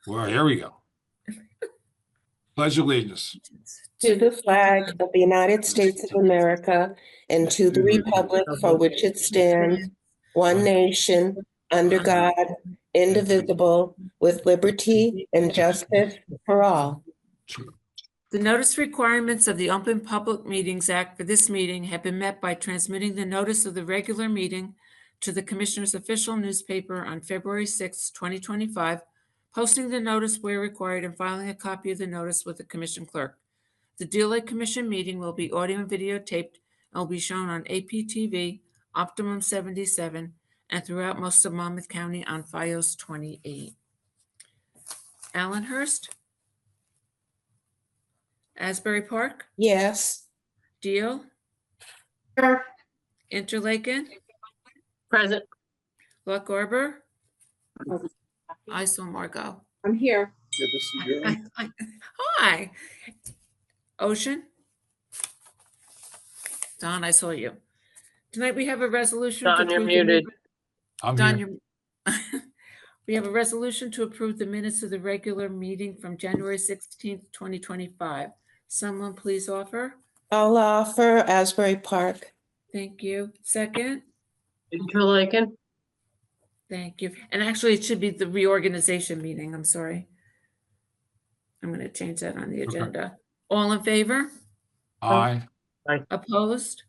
Well, here we go. Pledge allegiance. To the flag of the United States of America and to the republic for which it stands, one nation, under God, indivisible, with liberty and justice for all. The notice requirements of the Open Public Meetings Act for this meeting have been met by transmitting the notice of the regular meeting to the Commissioner's official newspaper on February 6, 2025, posting the notice where required, and filing a copy of the notice with the Commission Clerk. The Deal Lake Commission meeting will be audio and videotaped and will be shown on APTV, Optimum 77, and throughout most of Monmouth County on FiOS 28. Allenhurst? Asbury Park? Yes. Deal? Sure. Interlaken? Present. Loch Arbor? I saw Margot. I'm here. Hi. Ocean? Don, I saw you. Tonight we have a resolution. Don, you're muted. I'm Don, here. we have a resolution to approve the minutes of the regular meeting from January 16th, 2025. Someone please offer. I'll offer Asbury Park. Thank you. Second. Interlaken. Thank you. And actually, it should be the reorganization meeting. I'm sorry. I'm going to change that on the agenda. All in favor? Aye. Opposed?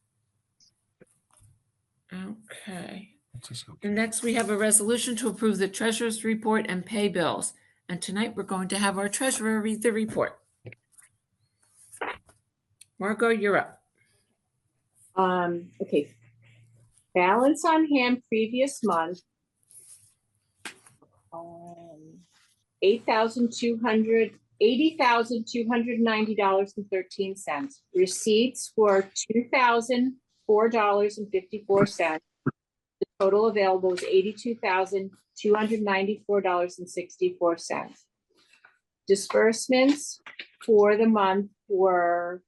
Okay. And next, we have a resolution to approve the treasurer's report and pay bills. And tonight, we're going to have our treasurer read the report. Margot, you're up. Okay. Balance on hand previous month. $80,290.13. Receipts were $2,004.54. The total available was $82,294.64. Disbursements for the month were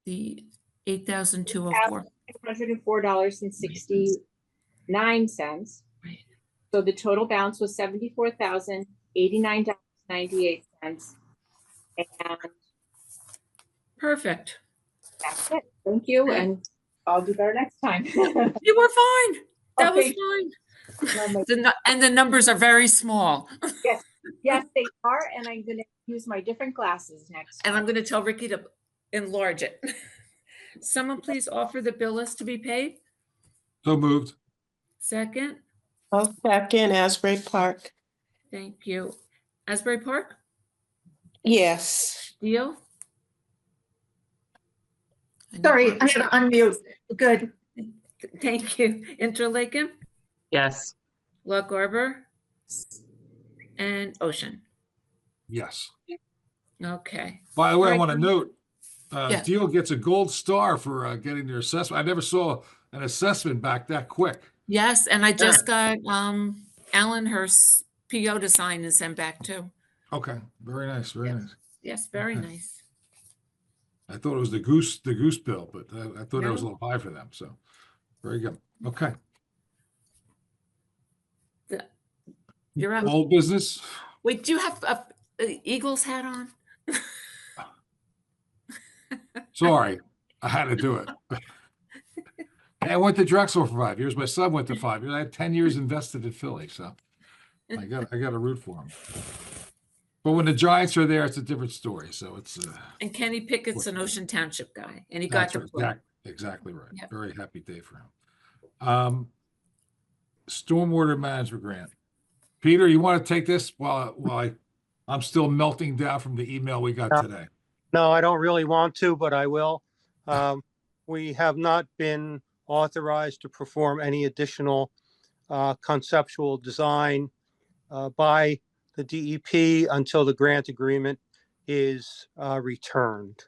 The 8,204. $104.69. Right. So the total balance was $74,089.98. And Perfect. that's it. Thank you. And I'll do better next time. You were fine. That was Okay. fine. And the numbers are very small. Yes, they are. And I'm going to use my different glasses next time. And I'm going to tell Ricky to enlarge it. Someone please offer the bill list to be paid. So moved. Second. I'll second Asbury Park. Thank you. Asbury Park? Yes. Deal? Sorry, I had to unmute. Good. Thank you. Interlaken? Yes. Loch Arbor? And Ocean? Yes. Okay. By the way, I Right. want to note, Yeah. Deal gets a gold star for getting their assessment. I never saw an assessment back that quick. Yes, and I just got Allenhurst's PO to sign and send back too. Okay, very nice, very Yes. nice. Yes, very Okay. nice. I thought it was the goose bill, but I thought it was a No. little high for them. So, very good. Okay, You're up. old business. Wait, do you have a Eagles hat on? Sorry, I had to do it. Hey, I went to Drexel for 5 years. My son went to 5 years. I had 10 years invested in Philly, so I got to root for him. But when the Giants are there, it's a different story. So it's And Kenny Pickett's an Ocean Township guy, and he got that's the right, exactly right. Yep. Very happy day for him. Stormwater management grant. Peter, you want to take this while I'm still melting down from the email we got today? No, I don't really want to, but I will. We have not been authorized to perform any additional conceptual design by the DEP until the grant agreement is returned.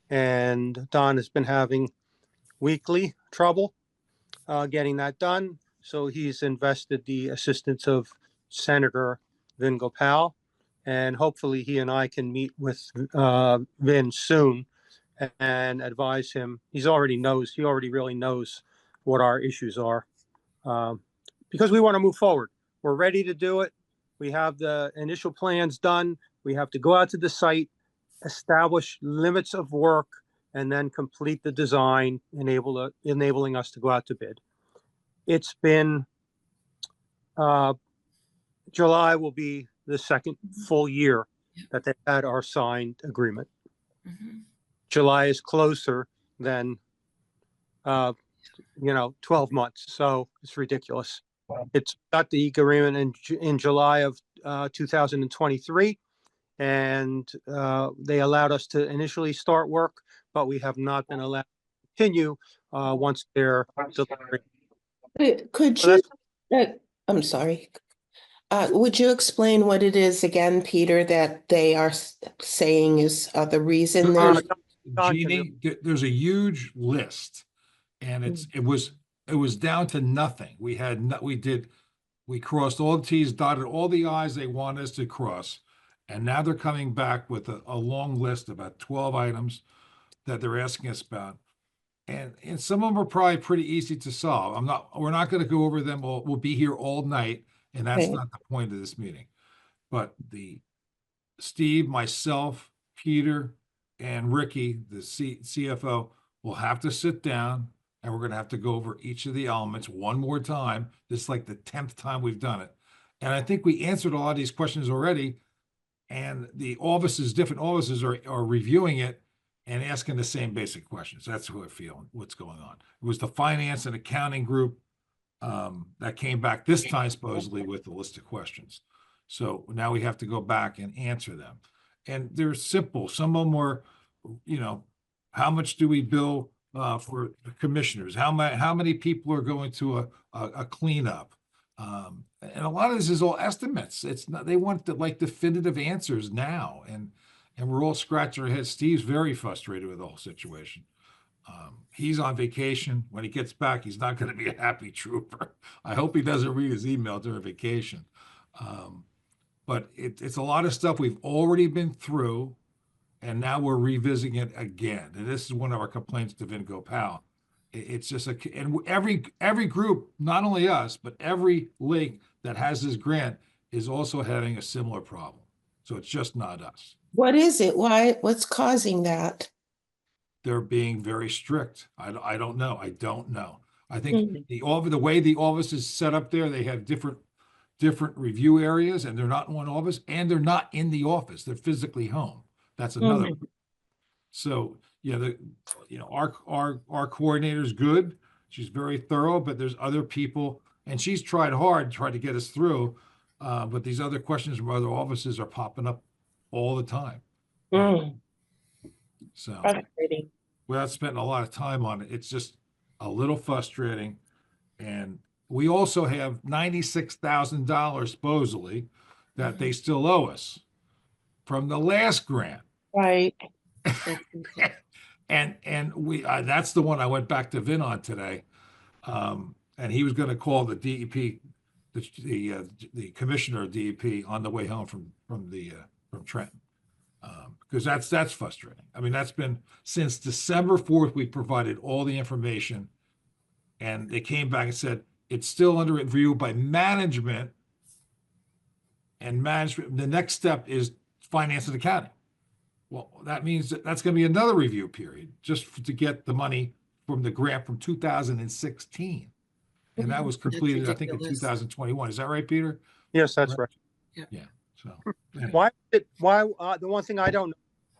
And Don has been having weekly trouble getting that done. So he's invested the assistance of Senator Vin Gopal, and hopefully he and I can meet with Vin soon and advise him. He already really knows what our issues are. because we want to move forward. We're ready to do it. We have the initial plans done. We have to go out to the site, establish limits of work, and then complete the design, enabling us to go out to bid. It's been, July will be the second full year that they've had our signed agreement. Mhm. July is closer than, 12 months. So it's ridiculous. It's got the agreement in July of 2023, and they allowed us to initially start work, but we have not been allowed to continue once they're delivering. Could So you, that's I'm sorry. Would you explain what it is again, Peter, that they are saying is the reason Uh, there's, John can Jeannie, there's a huge list, and it was down to nothing. We crossed all the T's, dotted all the I's they want us to cross, and now they're coming back with a long list, about 12 items that they're asking us about. And some of them are probably pretty easy to solve. We're not going to go over them. We'll be here all night, and that's Okay. not the point of this meeting. But Steve, myself, Peter, and Ricky, the CFO, will have to sit down, and we're going to have to go over each of the elements one more time. This is like the 10th time we've done it. And I think we answered a lot of these questions already. And the different offices are reviewing it and asking the same basic questions. That's who I feel, what's going on. It was the finance and accounting group that came back this time supposedly with a list of questions. So now we have to go back and answer them. And they're simple. Some of them were, how much do we bill for the commissioners? How many people are going to a cleanup? And a lot of this is all estimates. It's not, they want like definitive answers now. And we're all scratching our heads. Steve's very frustrated with the whole situation. He's on vacation. When he gets back, he's not going to be a happy trooper. I hope he doesn't read his email during vacation. But it's a lot of stuff we've already been through, and now we're revisiting it again. And this is one of our complaints to Vinco Powell. It's just and every group, not only us, but every lake that has this grant is also having a similar problem. So it's just not us. what is it? What's causing that? They're being very strict. I don't know. I don't know. I think Mhm. the way the office is set up there, they have different review areas, and they're not in one office, and they're not in the office. They're physically home. That's another. So yeah, our coordinator's good. She's very thorough, but there's other people, and she's tried to get us through. But these other questions from other offices are popping up all the time. Mm, So frustrating. without spending a lot of time on it, it's just a little frustrating. And we also have $96,000 supposedly that they still owe us from the last grant. Right. And we that's the one I went back to Vin on today, and he was going to call the DEP, the commissioner of DEP on the way home from Trenton, because that's frustrating. I mean, that's been since December 4th. We provided all the information, and they came back and said it's still under review by management, and management. The next step is finance and accounting. Well, that means that's going to be another review period just to get the money from the grant from 2016. And that was completed, I think, in ridiculous. 2021. Is that right, Peter? Yes, that's right. Yeah. So anyway. Why, the one thing I don't know,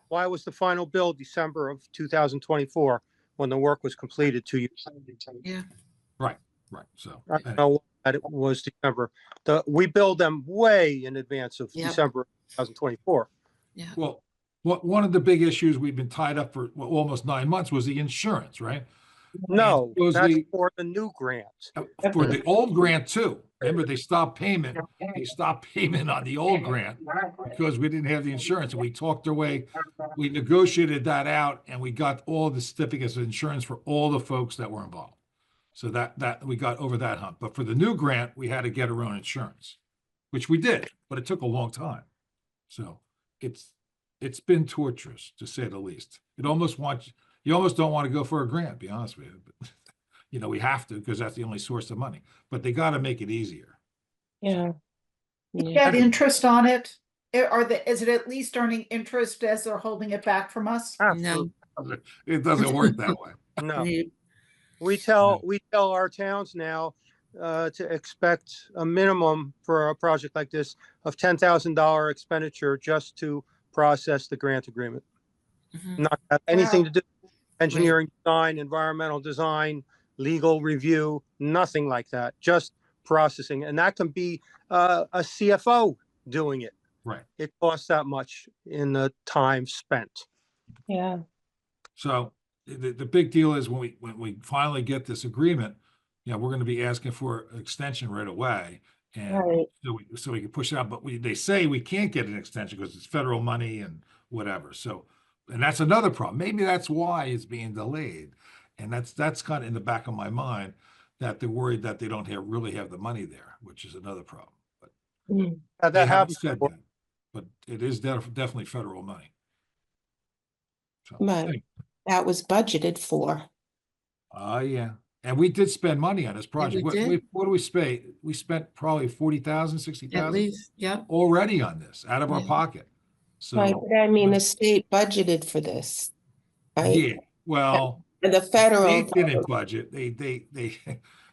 why was the final bill December of 2024 when the work was completed 2 years? Yeah. Right. So I don't know that it was December. We billed them way in advance of Yep. December of 2024. Yeah. well, one of the big issues we've been tied up for almost 9 months was the insurance, right? No, And that's supposedly- for the new grant. For the old grant too. Remember, they stopped payment. They stopped payment on the old grant because we didn't have the insurance. And we talked our way, we negotiated that out, and we got all the certificates of insurance for all the folks that were involved. So that we got over that hump. But for the new grant, we had to get our own insurance, which we did, but it took a long time. So it's been torturous, to say the least. You almost don't want to go for a grant, be honest with you. But you know, we have to, because that's the only source of money, but they got to make it easier. Yeah. Yeah. Get interest on it? Is it at least earning interest as they're holding it back from us? No. It doesn't work that way. No, you- we tell our towns now to expect a minimum for a project like this of $10,000 expenditure just to process the grant agreement. Mhm. Not have anything to do with engineering Right. design, environmental design, legal review, nothing like that, just processing. And that can be a CFO doing it. Right. It costs that much in the time spent. Yeah. So the big deal is when we finally get this agreement, you know, we're going to be asking for an extension right away. And Right. so we can push it out, but they say we can't get an extension because it's federal money and whatever. So, and that's another problem. Maybe that's why it's being delayed. And that's kind of in the back of my mind, that they're worried that they don't really have the money there, which is another problem. But Mm. they That haven't happens. said that, but it is definitely federal money. So, Right. anyway. That was budgeted for. Yeah, and we did spend money on this project. we did. What do we spend? We spent probably 40,000, At 60,000 least, yeah. already on this out of our Yeah. pocket. Right, So, but I mean, the state budgeted for this, right? yeah, well, And the federal, they didn't budget. They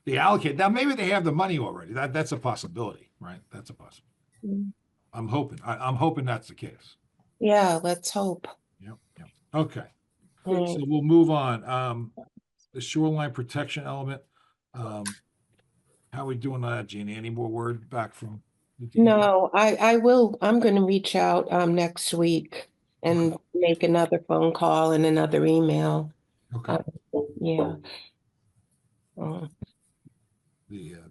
they allocate. Now maybe they have the money already. That's a possibility, right? That's a possibility. Mm. I'm hoping. I'm hoping that's the case. yeah, let's hope. Yep. Okay. Mm. So we'll move on. The shoreline protection element. How are we doing on that, Jeannie? Any more word back from? the DEP? No, I will, I'm gonna reach out next week and make another phone call and another email. Okay. Yeah.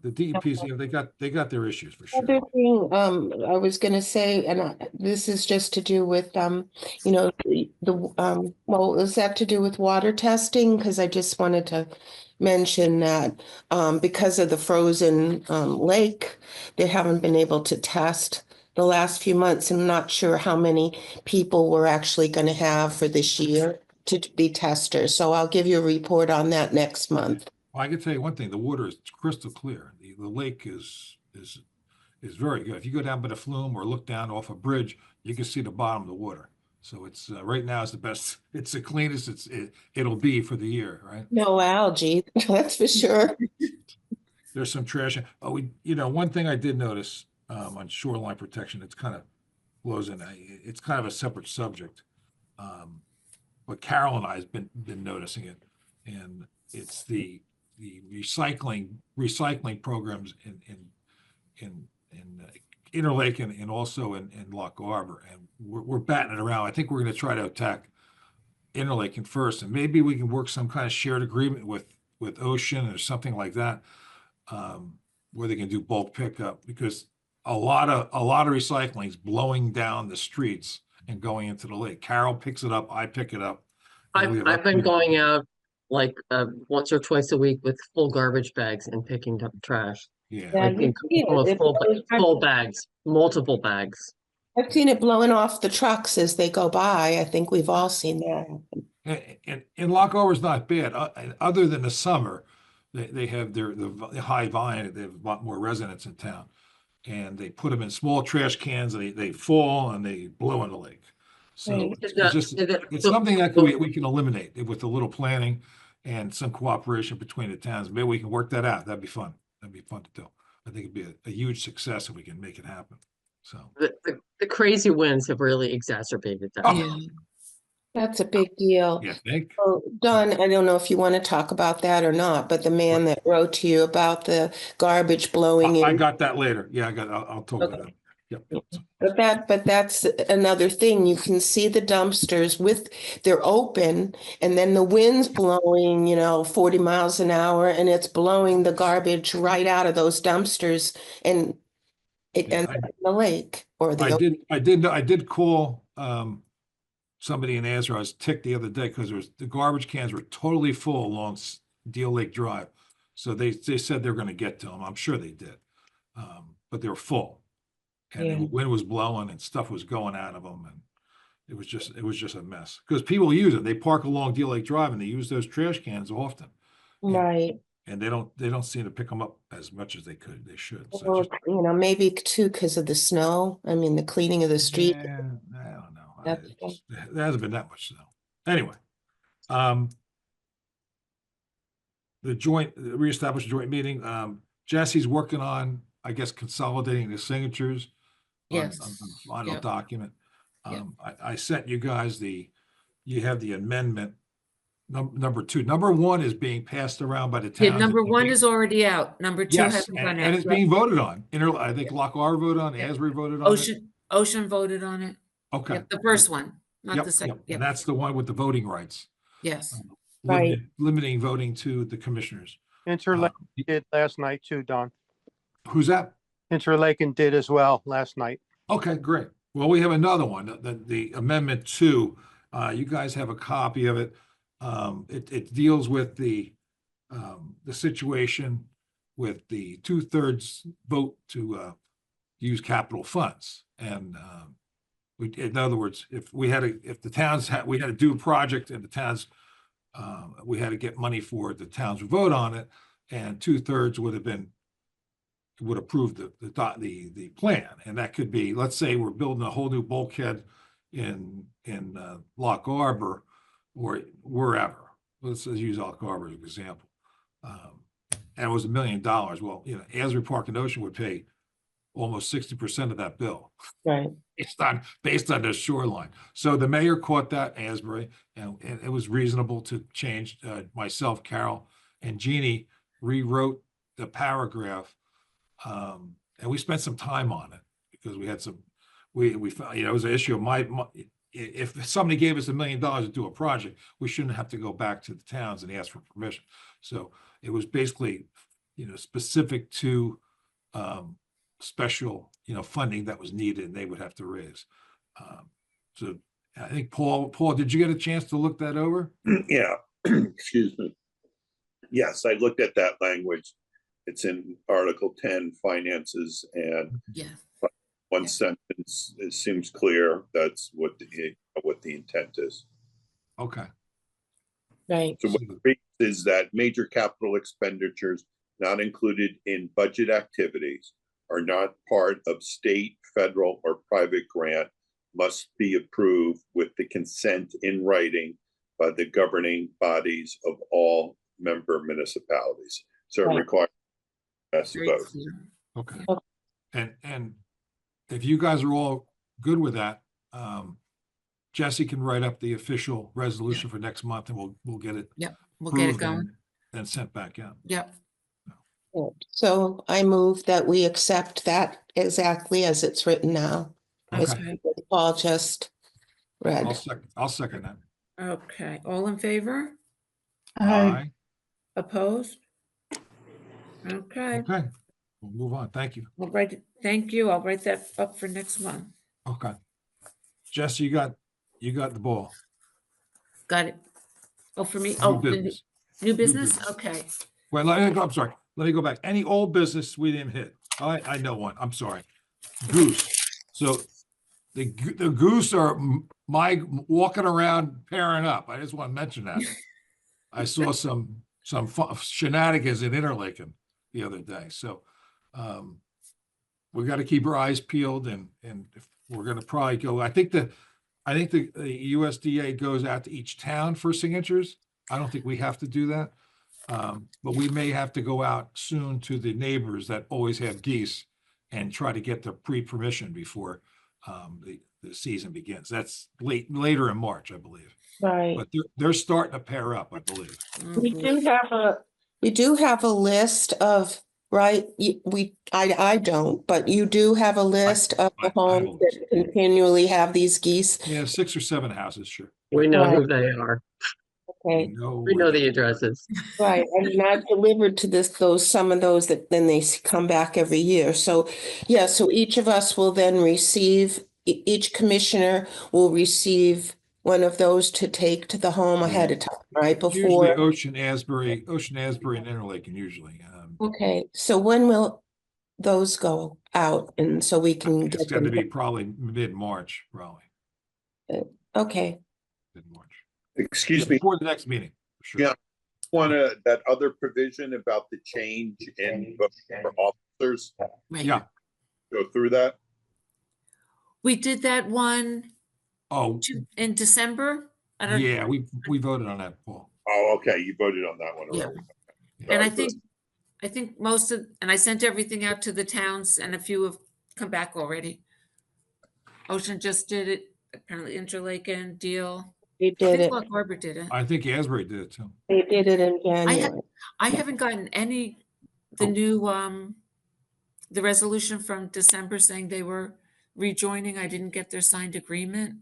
The DEP's, you know, they got their issues for sure. Other thing, I was gonna say, and this is just to do with, you know, well, is that to do with water testing? Because I just wanted to mention that, because of the frozen, lake, they haven't been able to test the last few months. I'm not sure how many people we're actually gonna have for this year to be testers. So I'll give you a report on that next month. Well, I can tell you one thing, the water is crystal clear. The lake is very good. If you go down by the flume or look down off a bridge, you can see the bottom of the water. So it's right now is the best. It's the cleanest it'll be for the year, right? No algae, that's for sure. There's some trash. Oh, you know, one thing I did notice on shoreline protection, it's kind of blows in. It's kind of a separate subject, but Carol and I has been noticing it, and it's the recycling programs in Interlake and also in Lock Harbor, and we're batting it around. I think we're going to try to attack Interlake first, and maybe we can work some kind of shared agreement with Ocean or something like that, where they can do bulk pickup, because a lot of recycling is blowing down the streets and going into the lake. Carol picks it up, I pick it up. and we have I've been going out like once or twice a week with full garbage bags and picking up trash. Yeah, Yeah, Like you see full, it. full bags, multiple bags. I've seen it blowing off the trucks as they go by. I think we've all seen that. and Lock Harbor's not bad, other than the summer. They have the high volume. They have a lot more residents in town, and they put them in small trash cans. They fall and they blow in the lake. So Right. it's something that we can eliminate with a little planning and some cooperation between the towns. Maybe we can work that out. That'd be fun. That'd be fun to do. I think it'd be a huge success if we can make it happen. So The crazy winds have really exacerbated that. Oh. Yeah. That's a big deal. yeah, Nick. Well, Don, I don't know if you want to talk about that or not, but the man that wrote to you about the garbage blowing I in. got that later. Yeah, I'll talk about that. Yep. But that's another thing. You can see the dumpsters they're open, and then the wind's blowing, 40 miles an hour, and it's blowing the garbage right out of those dumpsters, and it Yeah, ends up in the lake or the. I did call somebody in Asbury. I was ticked the other day because the garbage cans were totally full along Deal Lake Drive. So they said they're going to get to them. I'm sure they did, but they were full. And Yeah. the wind was blowing and stuff was going out of them, and it was just a mess because people use it. They park along Deal Lake Drive and they use those trash cans often. Right. and they don't seem to pick them up as much as they should. So Well, just, maybe too, because of the snow. I mean, the cleaning of the street. yeah, I don't know. That's- There hasn't been that much snow. Anyway, the reestablished joint meeting, Jesse's working on, I guess, consolidating the signatures on Yes. the final Yep. document. Yep. I sent you guys you have the amendment, number 2. Number 1 is being passed around by the Yeah, towns. number 1 is already out. Number 2 Yes, hasn't gone and out. it's being voted on. I think Lock R voted on, it, Yep. Asbury voted on it. Ocean voted on it. Okay. Yep, the first one, not Yep, the second. yep. Yep. And that's the one with the voting rights, Yes. Right. limiting voting to the commissioners. Interlake did last night too, Don. Who's that? Interlaken did as well last night. Okay, great. Well, we have another one, the Amendment 2. You guys have a copy of it. It deals with the situation with the 2/3 vote to use capital funds. And in other words, if we had to do a project and the towns, we had to get money for it, the towns would vote on it, and 2/3 would approve the plan. And that could be, let's say we're building a whole new bulkhead in Lock Harbor or wherever. Let's use Lock Harbor as an example. And it was $1 million. Well, Asbury Park and Ocean would pay almost 60% of that bill. Right. Based on the shoreline. So the mayor caught that, Asbury, and it was reasonable to change. Myself, Carol, and Jeannie rewrote the paragraph, and we spent some time on it because we had we found, it was an issue of if somebody gave us $1 million to do a project, we shouldn't have to go back to the towns and ask for permission. So it was basically, specific to special, funding that was needed and they would have to raise. So I think Paul, did you get a chance to look that over? Yeah, excuse me. Yes, I looked at that language. It's in Article 10, Finances, and Yeah. one sentence, it seems clear. That's what the intent is. Okay. Right. So what it reads is that major capital expenditures not included in budget activities are not part of state, federal, or private grant must be approved with the consent in writing by the governing bodies of all member municipalities. So Right. it requires a Very vote. clear. Okay. Okay. And if you guys are all good with that, Jesse can write up the official resolution for next month and we'll get it. Yep. We'll get it approved going. and sent back out. Yep. So I move that we accept that exactly as it's written now. As Okay. Paul just read. I'll second that. Okay. All in favor? Aye. Opposed? Okay. Okay. We'll move on. Thank you. Thank you. I'll write that up for next month. Okay. Jesse, you got the ball. Got it. Oh, for me? New Oh, the business. new business? business. Okay. Well, I'm sorry. Let me go back. Any old business we didn't hit? I know one. I'm sorry. Goose. So the goose are walking around pairing up. I just want to mention that. I saw some shenanigans in Interlaken the other day. So we got to keep our eyes peeled and if we're going to probably go. I think the USDA goes out to each town for signatures. I don't think we have to do that. But we may have to go out soon to the neighbors that always have geese and try to get the pre-permission before the season begins. That's later in March, I believe. Right. But they're starting to pair up, I believe. We do have a list of, right, I don't, but you do have a list of I the homes have a that continually have these geese. Yeah, 6 or 7 houses, sure. We know Right. who they are. Okay, We know the addresses. right. I mean, I've delivered to some of those that then they come back every year. So, yeah, so each of us will then receive, each commissioner will receive one of those to take to the home ahead of time, right? Usually Before. Ocean, Asbury, and Interlaken usually. Okay, so when will those go out? And so we can It's get got to them. be probably mid-March, probably, Okay, mid-March. Excuse me. Before the next meeting, for sure. Yeah. wanna, that other provision about the change in voting for officers, Right. Yeah. go through that? We did that one Oh, in December. I don't, yeah, we voted on that, Paul. Oh, okay, you voted on that one Yeah. already. And I Sorry, think most of, and I sent everything out to the towns and a few have come back already. Ocean just did it, apparently Interlake and Deal. They I did think it. Lock Harbor did it. I think Asbury did it too. They did it in January. I haven't gotten the Oh. new, the resolution from December saying they were rejoining. I didn't get their signed agreement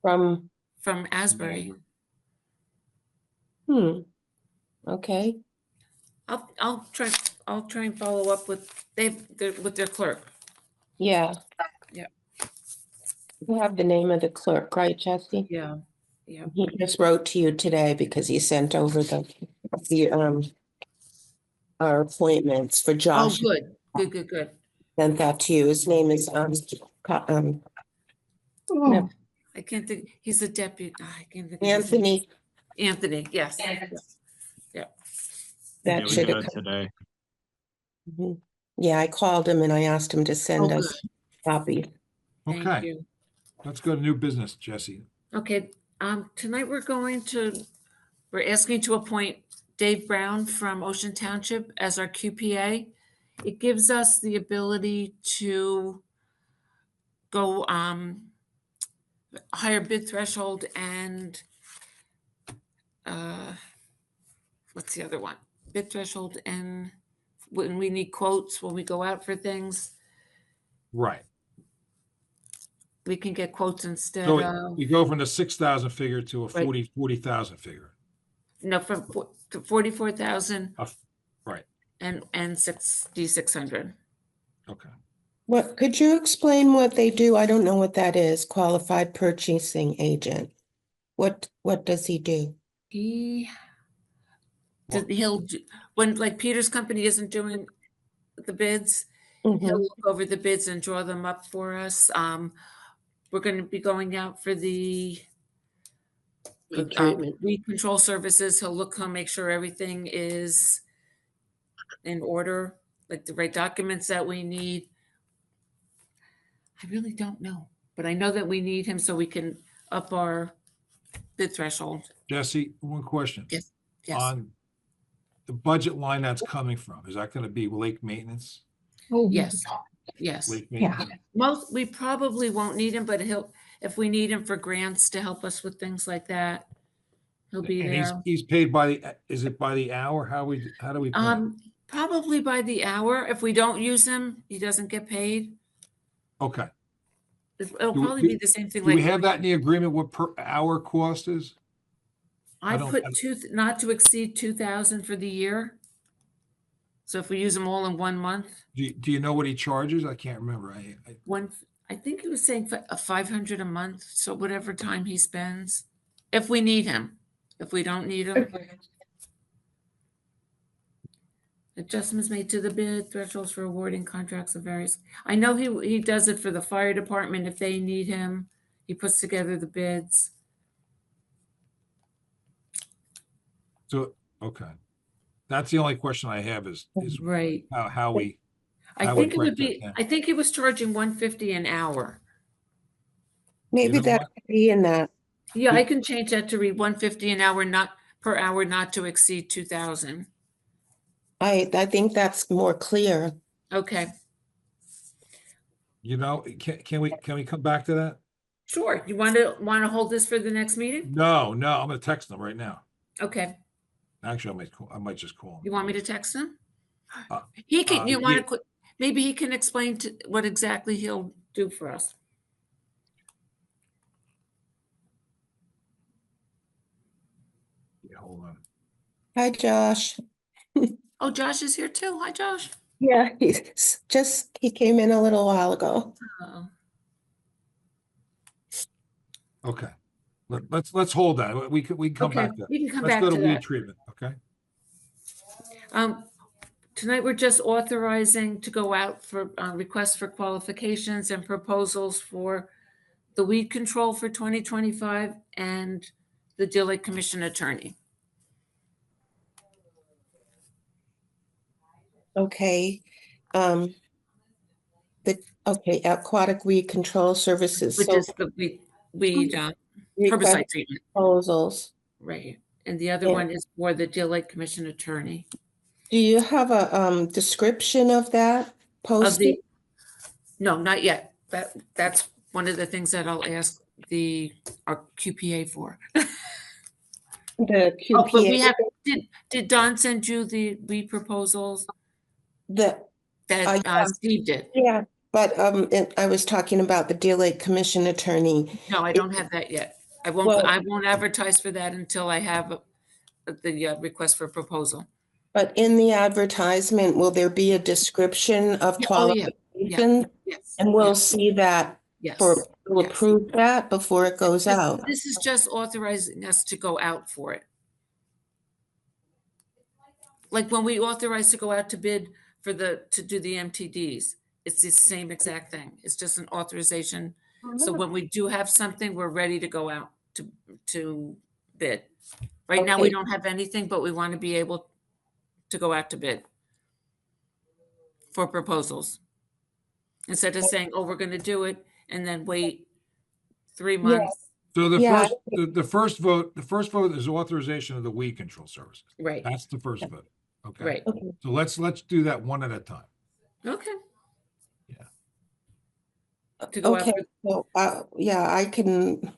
From, from Asbury. okay. I'll try and follow up with with their clerk. Yeah. Yeah. You have the name of the clerk, right, Jesse? Yeah. Yeah. He just wrote to you today because he sent over the our appointments for Oh, Josh. good. Sent that to you. His name is, no, I can't think, he's a deputy. I can't think. of his name. Anthony. Anthony, yes. That Really should good have. today. Yeah, I called him and I asked him to send Oh, us copies. Thank Okay, you. let's go to new business, Jesse. Okay, tonight we're asking to appoint Dave Brown from Ocean Township as our QPA. It gives us the ability to go higher bid threshold and what's the other one? Bid threshold and when we need quotes, when we go out for things, Right. we can get quotes instead So of, we go from the 6,000 figure to a Right. 40,000 figure. no, to 44,000 Right, and 6,600. okay. What, could you explain what they do? I don't know what that is. Qualified purchasing agent. What does he do? When like Peter's company isn't doing the bids, he'll Mhm. look over the bids and draw them up for us. We're going to be going out for the Weed treatment. weed control services. He'll make sure everything is in order, like the right documents that we need. I really don't know, but I know that we need him so we can up our bid threshold. Jesse, one question. Yes. On the budget line that's coming from, is that going to be lake maintenance? Yes. Lake maintenance? We probably won't need him, but if we need him for grants to help us with things like that, he'll be And there. he's paid is it by the hour? How do we pay? Probably by the hour. If we don't use him, he doesn't get paid. Okay. It'll Do- probably do- be the same thing Do we like have that in the agreement, what per hour cost is? I don't- put not to exceed 2,000 for the year. So if we use them all in 1 month, Do you know what he charges? I can't remember. I think he was saying 500 a month. So whatever time he spends, if we need him. If we don't need him, adjustments made to the bid thresholds for awarding contracts of various. I know he does it for the fire department if they need him. He puts together the bids. So, okay. That's the only question I have is Right. how we. I how think we it would break be. that down. I think he was charging 150 an hour. Maybe know that what? could be in that. Yeah, I can change that to read 150 an hour, not per hour, not to exceed 2,000. I think that's more clear. Okay, Can we come back to that? sure. You want to hold this for the next meeting? No, I'm gonna text them right now. Okay. Actually, I might just call him. You want me to text him? Uh, He can. You want yeah. to? Maybe he can explain what exactly he'll do for us. Yeah, hold on. Hi, Josh. Oh, Josh is here too. Hi, Josh. Yeah, he came in a little while ago. Uh-oh. Okay. Let's hold that. We can come Okay, back to that. we can come Let's back go to to weed that. treatment, okay? Tonight, we're just authorizing to go out for requests for qualifications and proposals for the weed control for 2025 and the Deal Lake Commission attorney. Okay. Okay, aquatic weed control services. Which So is the weed, request herbicide treatment, proposals. right? And the other Yeah. one is for the Deal Lake Commission attorney. Do you have a description of that Of posting? no, not yet. That's one of the things that I'll ask our QPA for. The Oh, but we QPA, have, did Don send you the weed proposals the, that yeah. Steve did? yeah, but I was talking about the Deal Lake Commission attorney. No, I don't have that yet. I Well- won't advertise for that until I have the request for proposal. But in the advertisement, will there be a description of Yeah, oh, yeah, qualifications? Yes. And we'll yes, see that Yes. we'll yes. approve that before it goes out. This is just authorizing us to go out for it. Like when we authorize to go out to bid to do the MTDs, it's the same exact thing. It's just an authorization. So when we do have something, we're ready to go out to bid. Right now, we Okay. don't have anything, but we want to be able to go out to bid for proposals. Instead of saying, oh, we're going to do it and then wait 3 months. So the Yeah. first, the first vote is authorization of the weed control services. Right, That's the first vote. Okay. right. Okay. So let's do that one at a time. Okay. Yeah. To go out Okay, for- so, yeah, I can,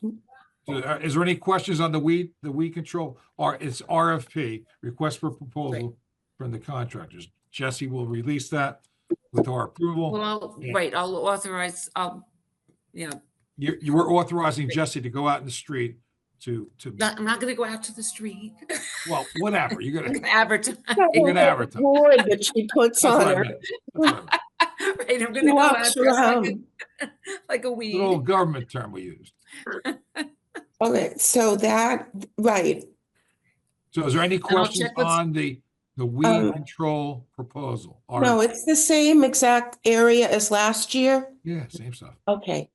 So, is there any questions on the weed control? Or it's RFP, request for proposal from the contractors. Jesse will release that with our approval. Well, Yeah. right, I'll authorize, yeah, You were authorizing Jesse to go out in the street to, I'm not gonna go out to the street. well, whatever, you're I'm gonna, gonna advertise. you're gonna advertise. board that she puts That's what on I her. meant. That's what I meant. Right, I'm She gonna go out walks dressed around. like a It's an weed. old government term we used. Okay, so that, right, So is there any I'll questions check with- on the weed control proposal? Or- no, it's the same exact area as last year? Yeah, same stuff. Okay,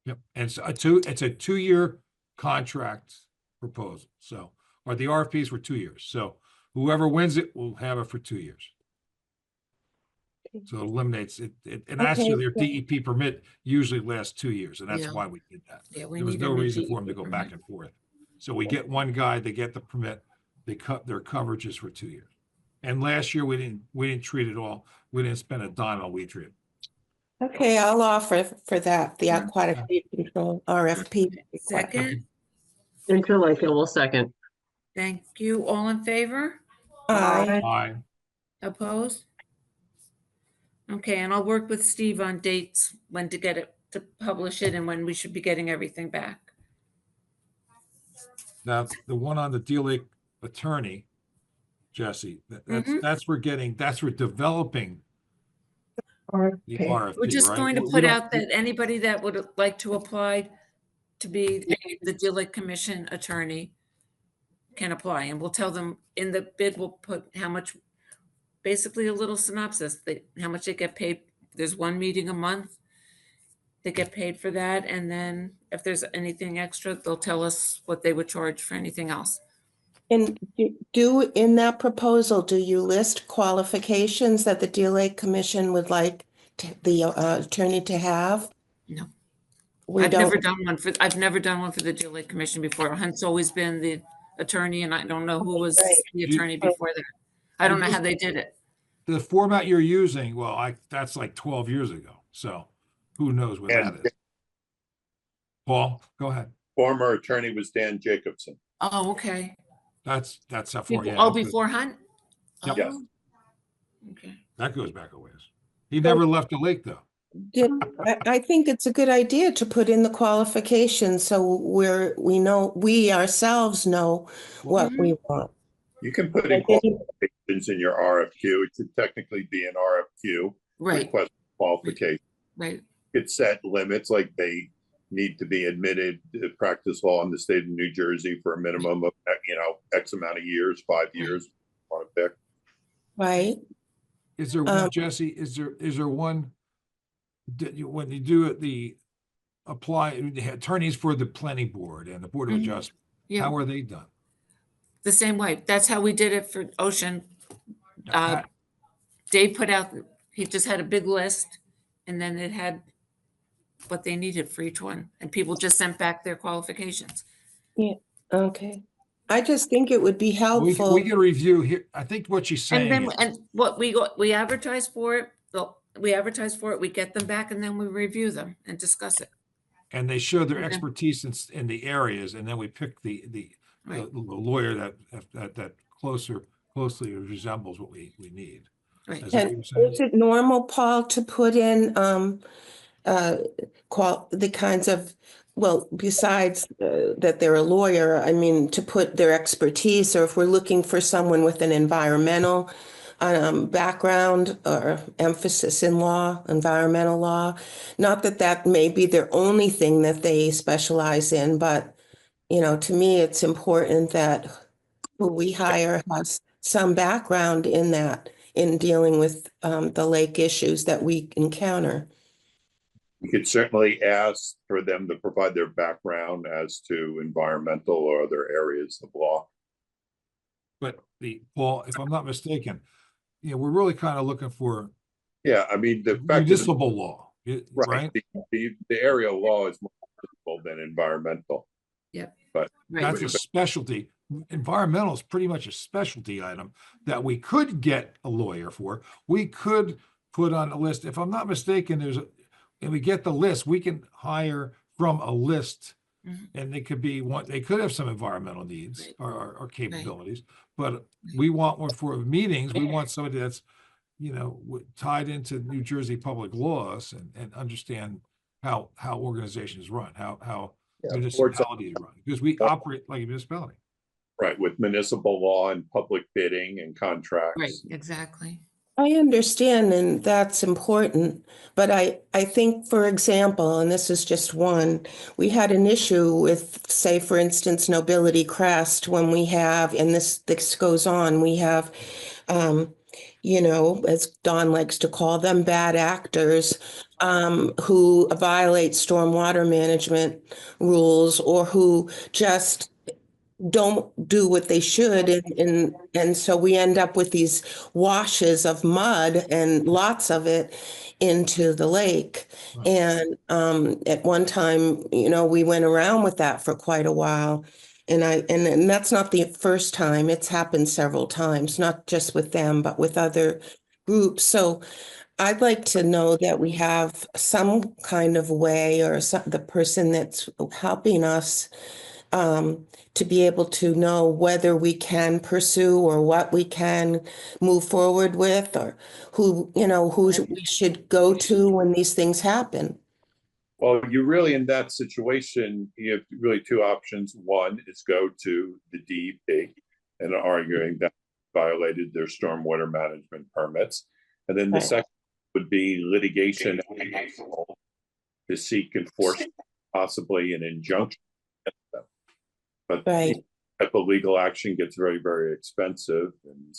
Yep. And so it's a 2-year contract proposal. So, or the RFPs were 2 years. So whoever wins it will have it for 2 years. So it eliminates it. And actually their DEP permit usually lasts 2 years. And that's Yeah. why we did that. Yeah, we There was need a no new reason for them to DEP go back permit. and forth. So we get one guy, they get the permit, they cut their coverages for 2 years. And last year we didn't treat it all. We didn't spend a dime on weed treatment. okay, I'll offer for that, the aquatic weed control RFP. request. Second, Interlake, will second. thank you. All in favor? Aye. Aye. Opposed? Okay, and I'll work with Steve on dates, when to get it, to publish it and when we should be getting everything back. Now, the one on the Deal Lake attorney, Jesse, that's we're developing the RFP, We're just right? going to We put don't- out that anybody that would like to apply to be the Deal Lake Commission attorney can apply, and we'll tell them in the bid, we'll put how much, basically a little synopsis, how much they get paid. There's one meeting a month. They get paid for that, and then if there's anything extra, they'll tell us what they would charge for anything else. And in that proposal, do you list qualifications that the Deal Lake Commission would like the attorney to have? No. We I've never don't, done one for the Deal Lake Commission before. Hunt's always been the attorney, and I don't know who was Right. the attorney before that. I don't know how they did it. The format you're using, well, that's like 12 years ago. So who knows what that And is? Paul, go ahead. former attorney was Dan Jacobson. Oh, okay. That's how far, yeah. Oh, that's good. before Hunt? Yep. Yeah. Oh, okay. That goes back a ways. He never left the lake though. I think it's a good idea to put in the qualifications so we ourselves know what we want. You can put in qualifications in your RFQ. It should technically be an RFQ. Right, Request qualification. right. It set limits, like they need to be admitted to practice law in the state of New Jersey for a minimum of, X amount of years, 5 years, want to pick. Right? Is there one, Jesse, is there one, when you do it, the attorneys for the planning board and the board of Mhm. adjustment, Yeah, how are they done? the same way. That's how we did it for Ocean. How Dave put out, he just had a big list, and then it had what they needed for each one, and people just sent back their qualifications. Okay. I just think it would be We helpful. can review here. I think what she's saying And then, is, and what we advertise for it, we get them back, and then we review them and discuss it. and they show their Okay. expertise in the areas, and then we pick the Right. lawyer that closely resembles what we need. Right. Is that what And you're saying? is it normal, Paul, to put in the kinds of, well, besides that they're a lawyer, I mean, to put their expertise, or if we're looking for someone with an environmental background or emphasis in law, environmental law, not that that may be their only thing that they specialize in, but, you know, to me, it's important that who we hire has some background in that, in dealing with the lake issues that we encounter. You could certainly ask for them to provide their background as to environmental or other areas of law. But Paul, if I'm not mistaken, we're really kind of looking for Yeah, I mean, the fact that, municipal law, right, right? the area of law is more municipal than environmental. Yep. But Right. That's a specialty. Environmental is pretty much a specialty item that we could get a lawyer for. We could put on a list. If I'm not mistaken, and we get the list, we can hire from a list, and they could be one. They could have some environmental needs or capabilities, but we want one for meetings. We want somebody that's tied into New Jersey public laws and understand how organizations run, how municipalities run, because we operate like a municipality. right, with municipal law and public bidding and Right, contracts. exactly. I understand, and that's important, but I think, for example, and this is just one, we had an issue with, say, for instance, Nobility Crest, when we have, and this goes on, we have, as Don likes to call them, bad actors, who violate stormwater management rules, or who just don't do what they should, and so we end up with these washes of mud, and lots of it, into the lake. Right. And at one time, we went around with that for quite a while, and that's not the first time. It's happened several times, not just with them, but with other groups. So I'd like to know that we have some kind of way, or the person that's helping us to be able to know whether we can pursue, or what we can move forward with, or who we should go to when these things happen. Well, you really, in that situation, you have really two options. One is go to the DEP and arguing that violated their stormwater management permits. And then the Right. second would be litigation to seek enforcement, possibly an injunction. But Right. type of legal action gets very, very expensive, and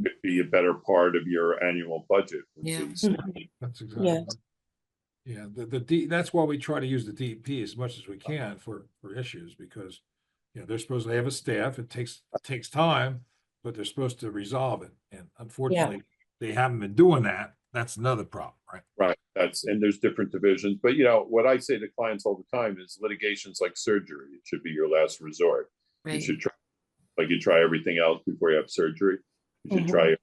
could be a better part of your annual budget. Yeah. That's exactly. Yeah. Yeah, that's why we try to use the DEP as much as we can for issues, because they're supposed to have a staff. It takes time, but they're supposed to resolve it. And unfortunately, they haven't been doing that. That's another problem, right? Right. And there's different divisions. But what I say to clients all the time is litigation's like surgery. It should be your last resort. You Right. should try everything else before you have surgery. You should try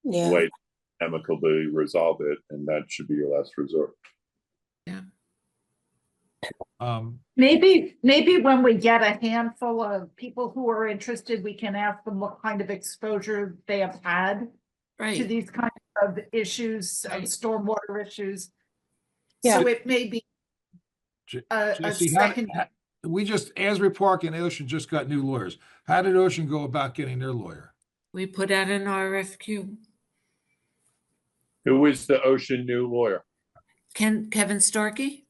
Yeah. way to amicably resolve it, and that should be your last resort. Maybe when we get a handful of people who are interested, we can ask them what kind of exposure they have had to Right. these kinds of issues, Right. stormwater issues. Yeah. So it may be a Jesse, second. Asbury Park and Ocean just got new lawyers. How did Ocean go about getting their lawyer? We put out an RFQ. Who is the Ocean new lawyer? Kevin Starkey?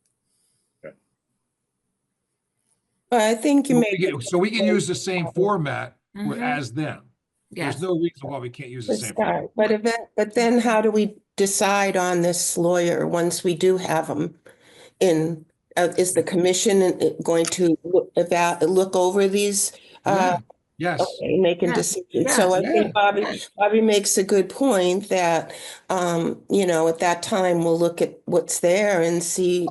But I think you may. So we can use the same format Mhm. as them. Yes. There's no reason why we can't use the To same start, format. but then how do we decide on this lawyer once we do have them in? Is the commission going to look over these? Yeah, Yes, Okay, making Yeah, decisions. So I yeah. think Bobby makes a good point that, at that time, we'll look at what's there and see,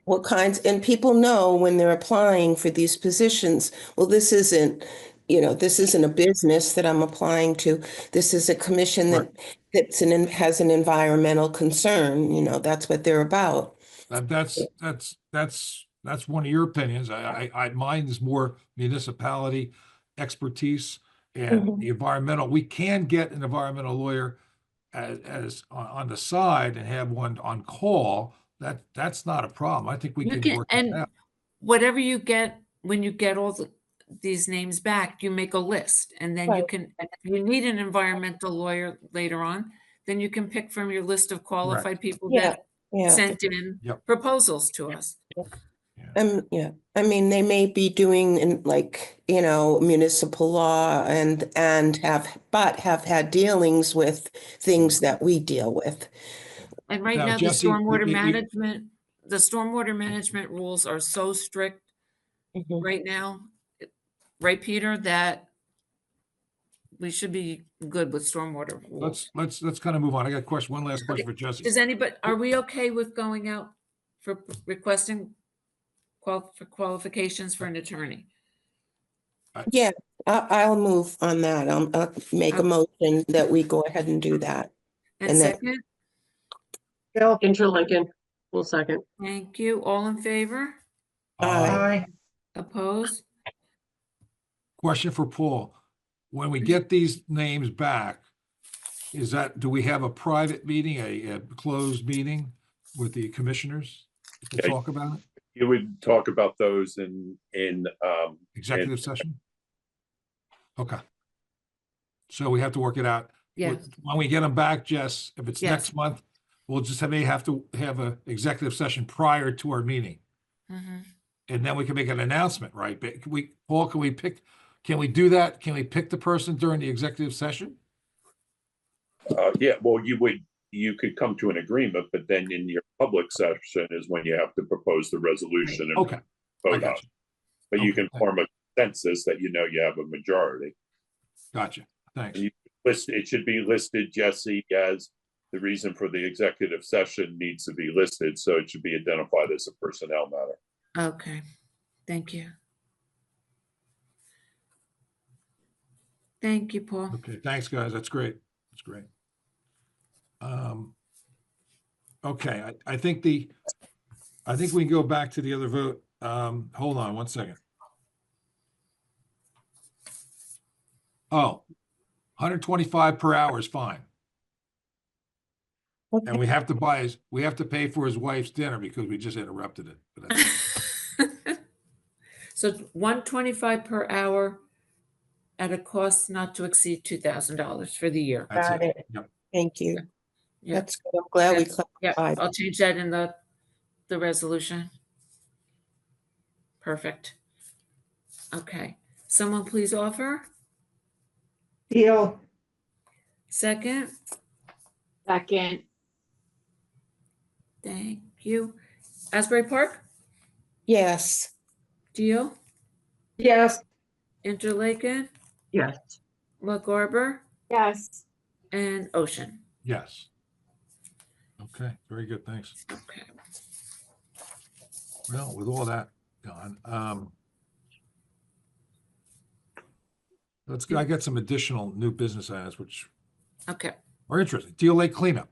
what kinds, and people know when they're applying for these positions, well, this isn't a business that I'm applying to. This is a commission Right. has an environmental concern, that's what they're about. That's one of your opinions. Mine is more municipality expertise and Mhm. the environmental. We can get an environmental lawyer as on the side and have one on call. That's not a problem. I think we You can can, work that and out. whatever you get, when you get these names back, you make a list, and then you Right. can, if you need an environmental lawyer later on, then you can pick from your list of qualified people Yeah, that yeah. sent in Yep. proposals to us. Yeah, I mean, they may be doing in municipal law and have had dealings with things that we deal with. And right Now, now, the Jesse, stormwater management rules are so strict Mhm. right now, right, Peter, that we should be good with stormwater rules. let's kind of move on. I got a question. One last question for Jesse. Are we okay with going out for requesting for qualifications for an attorney? Yeah, I'll move on that. I'll make a motion that we go ahead and do that. And And then- second, Bill, Interlincoln, will second. thank you. All in favor? Aye. Opposed? Question for Paul. When we get these names back, do we have a private meeting, a closed meeting with the commissioners to Yeah. talk about it? You would talk about those Executive session? Okay. So we have to work it out. Yeah. When we get them back, Jess, if it's Yes. next month, we'll just may have to have a executive session prior to our meeting. Mhm. And then we can make an announcement, right? But Paul, can we do that? Can we pick the person during the executive session? yeah, well, you could come to an agreement, but then in your public session is when you have to propose the resolution and Okay, I vote on. got it. you. But you Okay, can form a consensus that you have a majority. Gotcha. Thanks. And it should be listed, Jesse, as the reason for the executive session needs to be listed, so it should be identified as a personnel matter. Okay, thank you. Thank you, Paul. Okay, thanks, guys. That's great. That's great. Okay, I think we can go back to the other vote. Hold on one second. Oh, 125 per hour is fine. Okay. And we have to pay for his wife's dinner because we just interrupted it. But that's- So 125 per hour at a cost not to exceed $2,000 for the year. That's Got it. Yep. Thank you. Yeah. That's good. I'm glad we Yeah, clarified. I'll change that in the resolution. Perfect. Okay, someone please offer. Deal. Second, Second, thank you. Asbury Park, Yes. Deal, Yes. Interlaken, Yes, La Garber, yes. and Ocean. Yes. Okay, very good. Thanks. Okay. Well, with all that gone, I got some additional new business items which Okay. are interesting. Deal Lake cleanup.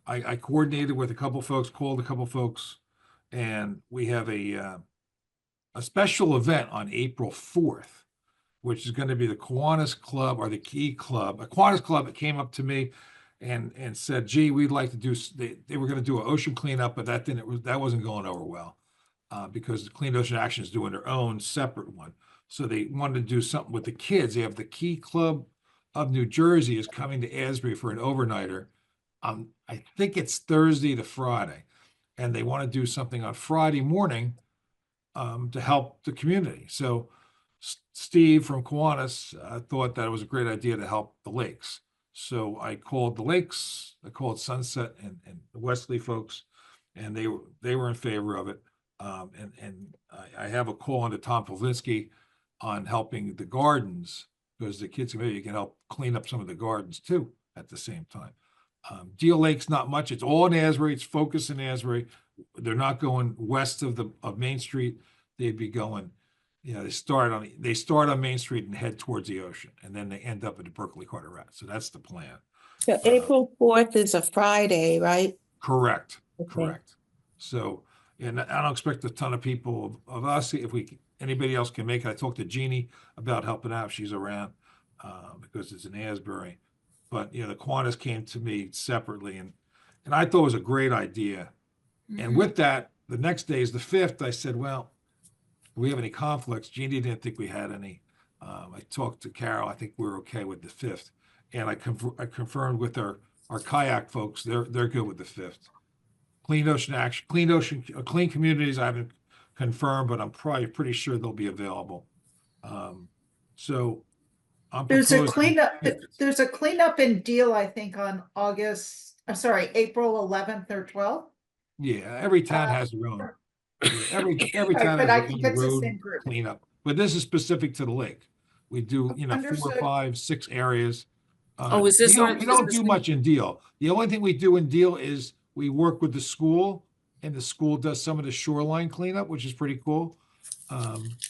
I coordinated with a couple folks, called a couple folks, and we have a special event on April 4th, which is going to be the Kiwanis Club or the Key Club, a Kiwanis Club that came up to me and said, gee, we'd like to do, they were going to do an ocean cleanup, but that wasn't going over well because the Clean Ocean Action is doing their own separate one. So they wanted to do something with the kids. They have the Key Club of New Jersey is coming to Asbury for an overnighter. I think it's Thursday to Friday, and they want to do something on Friday morning to help the community. So Steve from Kiwanis thought that it was a great idea to help the lakes. So I called the lakes, I called Sunset and the Wesley folks, and they were in favor of it. And I have a call into Tom Pavlinsky on helping the gardens, because the kids maybe can help clean up some of the gardens too at the same time. Deal Lake's not much. It's all in Asbury. It's focused in Asbury. They're not going west of Main Street. They'd be going, they start on Main Street and head towards the ocean, and then they end up at the Berkeley Carteret. So that's the plan. So April 4th is a Friday, right? Correct. Okay. Correct. So, and I don't expect a ton of people of us. If anybody else can make it, I talked to Jeannie about helping out if she's around, because it's in Asbury. But the Kiwanis came to me separately, and I thought it was a great idea. And with that, the next day is the 5th. I said, well, do we have any conflicts? Jeannie didn't think we had any. I talked to Carol. I think we're okay with the 5th. And I confirmed with our kayak folks. They're good with the 5th. Clean communities. I haven't confirmed, but I'm probably pretty sure they'll be available. So I'm There's a proposing- cleanup in Deal, I think, on April 11th or 12th. Yeah, every town has their own. Every Right, town but has I their think own it's the road same group. cleanup. But this is specific to the lake. We do, 4 Understood. or 5, 6 areas. Oh, is this one- We don't is do this- much in Deal. The only thing we do in Deal is we work with the school, and the school does some of the shoreline cleanup, which is pretty cool.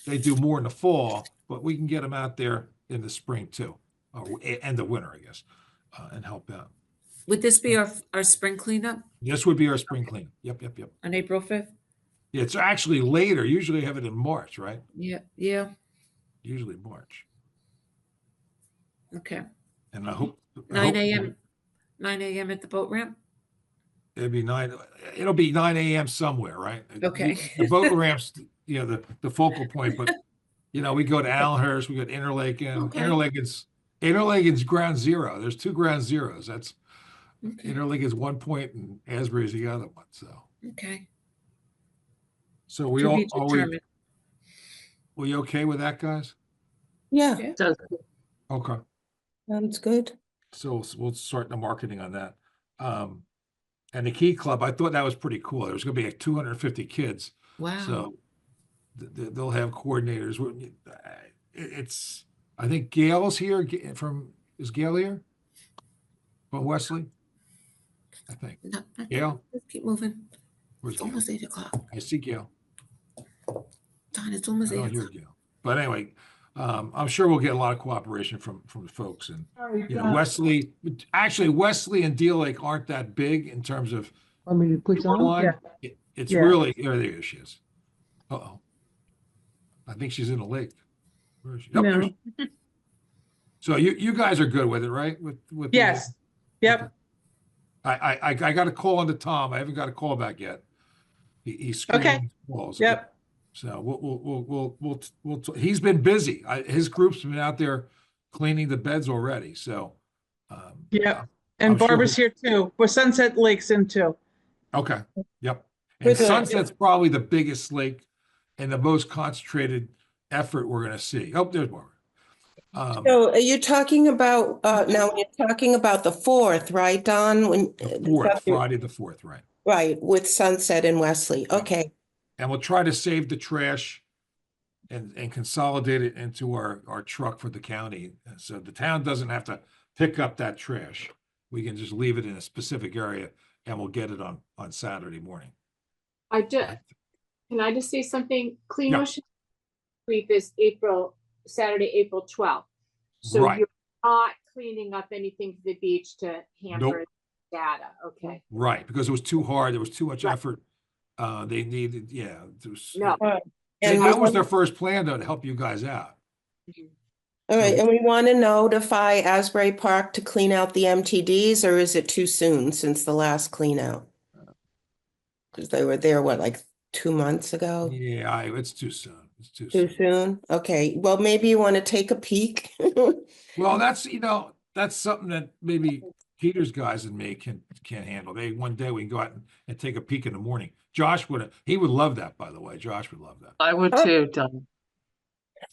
They do more in the fall, but we can get them out there in the spring too, and the winter, I guess, and help out. Would this be our spring cleanup This would be our spring cleanup. Yep. on April 5th? Yeah, it's actually later. Usually have it in March, right? Yeah. Usually March. Okay. And I hope 9 a.m. 9 a.m. at the boat ramp? it'll be 9 a.m. somewhere, right? Okay. The boat ramps, the focal point, but we go to Allenhurst, we go to Interlaken. Okay. Interlaken's ground zero. There's 2 ground zeros. That's Okay. Interlaken's 1 point and Asbury's the other one. Okay. So we To all be determined. we okay with that, guys? Yeah, Yeah. Sounds Okay. sounds good. So we'll start the marketing on that. And the Key Club, I thought that was pretty cool. There's going to be like 250 kids. Wow. So they'll have coordinators. I think Gail's here is Gail here? From Wesley? I think. No, Gail? let's keep moving. Where's It's Gail? almost 8 o'clock. I see Gail. Don, it's I almost 8 don't hear o'clock. Gail. But anyway, I'm sure we'll get a lot of cooperation from the folks. And Wesley and Deal Lake aren't that big in terms of shoreline. It's really, there she is. Uh-oh. I think she's in the lake. Where is she? Yep, there she is. So you guys are good with it, right? With Yes. Yep. I got a call on to Tom. I haven't got a call back yet. He's screening Okay. calls. Yep. So he's been busy. His group's been out there cleaning the beds already. So Yep. And I'm sure Barbara's here too. Well, Sunset Lake's in too. okay. Yep. And With the- Sunset's probably the biggest lake and the most concentrated effort we're going to see. Oh, there's more. So are you talking about, now you're talking about the 4th, right, Don? Friday the 4th, right? Right, with Sunset and Wesley. Okay, And we'll try to save the trash and consolidate it into our truck for the county. So the town doesn't have to pick up that trash. We can just leave it in a specific area and we'll get it on Saturday morning. Can I just say something? Clean Yeah. Ocean Sweep is Saturday, April 12th. So Right. you're not cleaning up anything for the beach to hamper data, okay? Right, because it was too hard. There was too much Right. effort. They needed, No. and that we was their want- first plan though, to help you guys out. all right, and we want to notify Asbury Park to clean out the MTDs, or is it too soon since the last clean out? Because they were there, like 2 months ago? Yeah, it's too soon. It's too Too soon. soon? Okay, well, maybe you want to take a peek. Well, that's something that maybe Peter's guys and me can't handle. One day we can go out and take a peek in the morning. Josh would love that, by the way. Josh would love that. I would too, Don.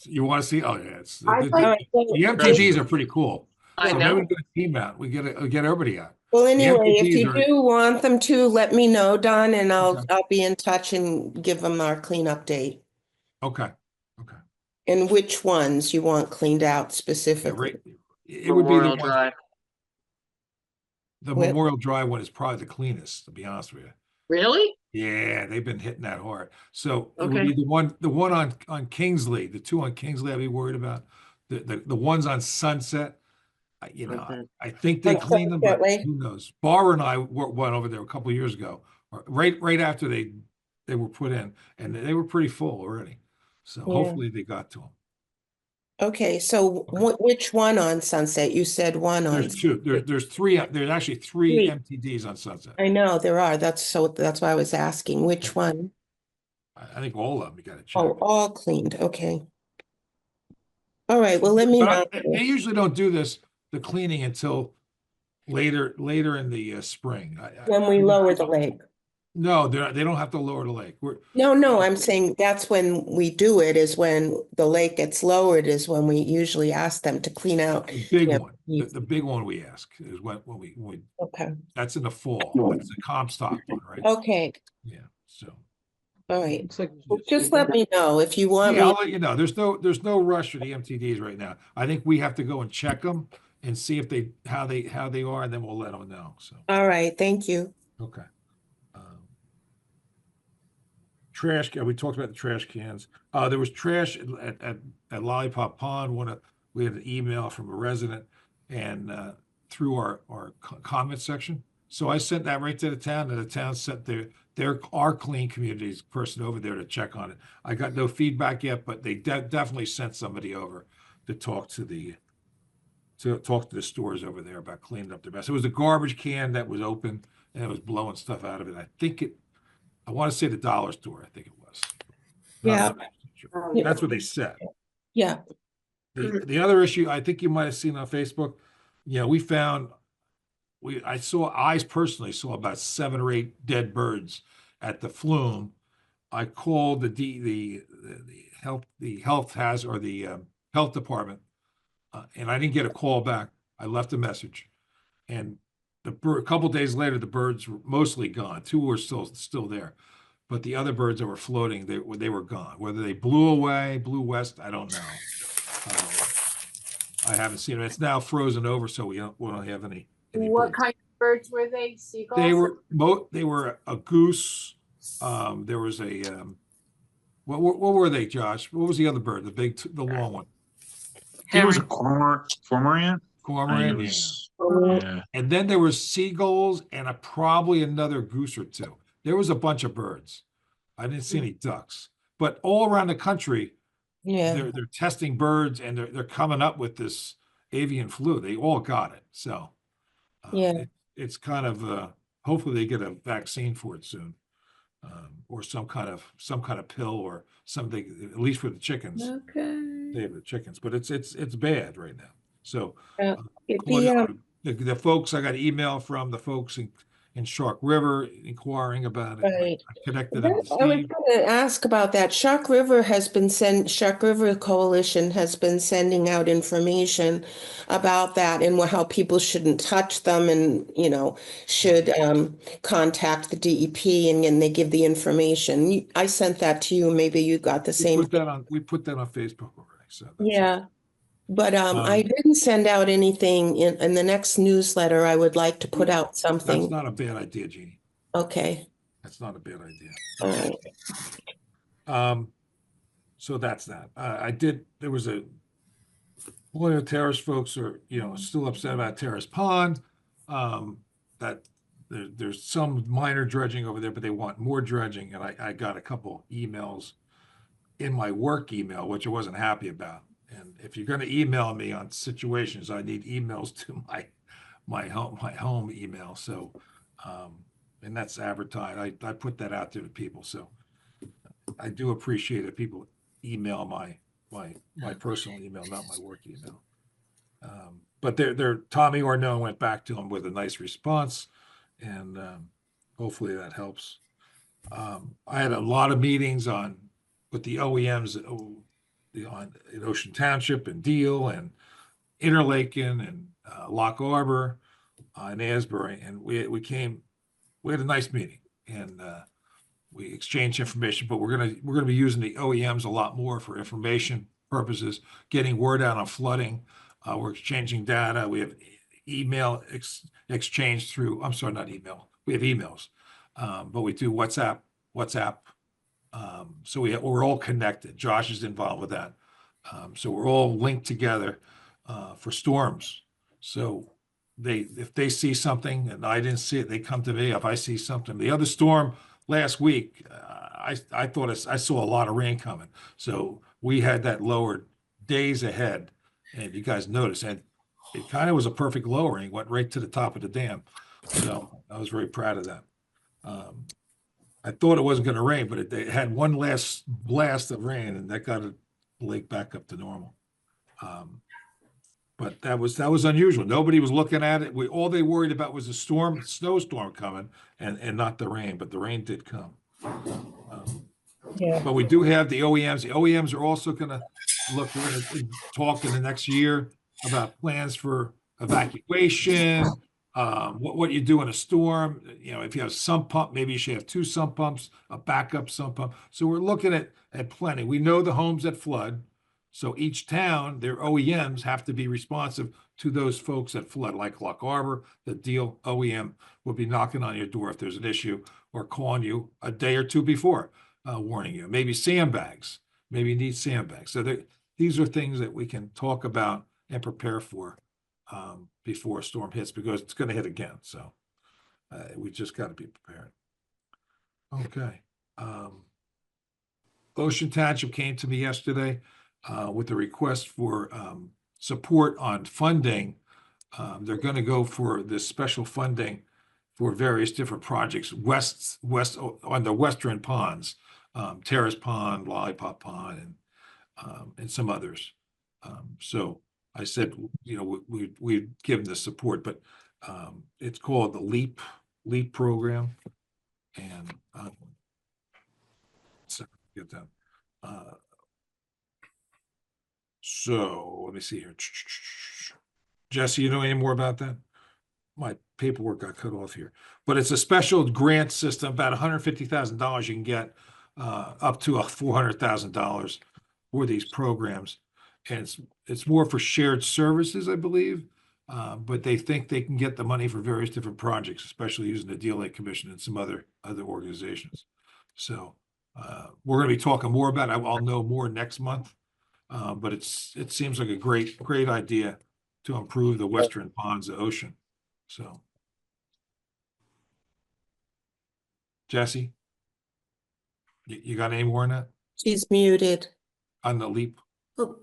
You want to see? Oh yeah, I'd All like- right, well, the MTGs are pretty cool. I So maybe know. we get a team out. We get everybody out. well, anyway, if MTDs you are- do want them to, let me know, Don, and Okay. I'll be in touch and give them our cleanup date. Okay. And which ones you want cleaned out Yeah, specifically? right. It would be the Memorial one, Drive. the Where- Memorial Drive one is probably the cleanest, to be honest with you. Really? Yeah, they've been hitting that hard. So it would Okay. be the one on Kingsley, the two on Kingsley I'd be worried about. The ones on Sunset, you know, Okay. I think they On cleaned them, but Sunset Way? who knows? Barbara and I went over there a couple of years ago, or right after they were put in, and they were pretty full already. So Yeah. hopefully they got to them. Okay, so which one on Sunset? You said one on. There's two. There's three. There's actually three Three. MTDs on Sunset. I know there are. That's why I was asking which one. I think all of them you got to check. Oh, all cleaned. Okay. All right. Well, let me know. But they usually don't do the cleaning until later in the spring. When we lower the lake. No, they don't have to lower the lake. No, I'm saying that's when we do it, is when the lake gets lowered, is when we usually ask them to clean out. The big Yeah. one, the big one we ask is when we Okay. that's in the fall. That's the Comstock one, right? Okay. Yeah. So All right. Looks like Well, just let me know if you want yeah, me. I'll let you know. There's no rush for the MTDs right now. I think we have to go and check them and see if how they are, and then we'll let them know. So All right. Thank you. okay. Trash. We talked about the trash cans. There was trash at Lollipop Pond. We had an email from a resident, and through our comment section. So I sent that right to the town, and the town sent our clean communities person over there to check on it. I got no feedback yet, but they definitely sent somebody over to talk to the stores over there about cleaning up their mess. It was a garbage can that was open and it was blowing stuff out of it. I want to say the dollar store, I think it was. Yeah. Sure. That's what they said. Yeah. The other issue I think you might have seen on Facebook, I personally saw about 7 or 8 dead birds at the flume. I called the health department, and I didn't get a call back. I left a message, and a couple days later, the birds were mostly gone. 2 were still there, but the other birds that were floating, they were gone. Whether they blew west, I don't know. I haven't seen it. It's now frozen over, so we don't have any What birds. kind of birds were they? Seagulls? They were a goose. There was a what were they, Josh? What was the other bird? The long one. I think it was a Herring. cormorant. Cormorant. It was- Oh, yeah. And then there was seagulls and probably another goose or two. There was a bunch of birds. I didn't see any ducks, but all around the country, yeah. they're testing birds, and they're coming up with this avian flu. They all got it. So Yeah. it's kind of hopefully they get a vaccine for it soon, or some kind of pill or something, at least for the chickens. Okay. They have the chickens, but it's bad right now. So the folks, I got an email from the folks in Shark River inquiring about it. Right. I connected them to I was Steve. going to ask about that. Shark River Coalition has been sending out information about that and how people shouldn't touch them, and should contact the DEP, and then they give the information. I sent that to you. Maybe you got the same. We put that on Facebook already. So Yeah. But I didn't send out anything in the next newsletter. I would like to put out that's something. not a bad idea, Jeannie. Okay. That's not a bad idea. All right. So that's that. There was one of the Terrace folks are, still upset about Terrace Pond. That there's some minor dredging over there, but they want more dredging. And I got a couple emails in my work email, which I wasn't happy about. And if you're going to email me on situations, I need emails to my home email. So, and that's advertised. I put that out there to people. So I do appreciate it. People email my personal email, not my work email. But Tommy Orno went back to him with a nice response, and hopefully that helps. I had a lot of meetings with the OEMs in Ocean Township and Deal and Interlaken and Lock Arbor and Asbury, and we had a nice meeting, and we exchanged information. But we're gonna be using the OEMs a lot more for information purposes, getting word out on flooding. We're exchanging data. We have email exchange through, I'm sorry, not email. We have emails, but we do WhatsApp. So we're all connected. Josh is involved with that. So we're all linked together for storms. So if they see something and I didn't see it, they come to me. If I see something, the other storm last week, I thought I saw a lot of rain coming. So we had that lowered days ahead. And if you guys noticed, and it kind of was a perfect lowering, went right to the top of the dam. So I was very proud of that. I thought it wasn't going to rain, but it had one last blast of rain, and that got the lake back up to normal. But that was unusual. Nobody was looking at it. All they worried about was the snowstorm coming, and not the rain. But the rain did come. Yeah. But we do have the OEMs. The OEMs are also going to look. We're going to talk in the next year about plans for evacuation. What you do in a storm, if you have a sump pump, maybe you should have 2 sump pumps, a backup sump pump. So we're looking at plenty. We know the homes that flood. So each town, their OEMs have to be responsive to those folks that flood, like Lock Harbor. The deal OEM will be knocking on your door if there's an issue or calling you a day or two before, warning you. Maybe sandbags. Maybe you need sandbags. So these are things that we can talk about and prepare for before a storm hits, because it's going to hit again. So we just got to be prepared. Okay. Ocean Township came to me yesterday with a request for support on funding. They're going to go for this special funding for various different projects west on the western ponds, Terrace Pond, Lollipop Pond, and some others. So I said, we'd give them the support, but it's called the LEAP program, and so get that. So let me see here. Jesse, you know any more about that? My paperwork got cut off here, but it's a special grant system, about $150,000 you can get up to $400,000 for these programs. And it's more for shared services, I believe, but they think they can get the money for various different projects, especially using the Deal Lake Commission and some other organizations. So we're going to be talking more about it. I'll know more next month, but it seems like a great idea to improve the western ponds of the ocean. So, Jesse, you got any more on that? She's muted. On the LEAP? Oh,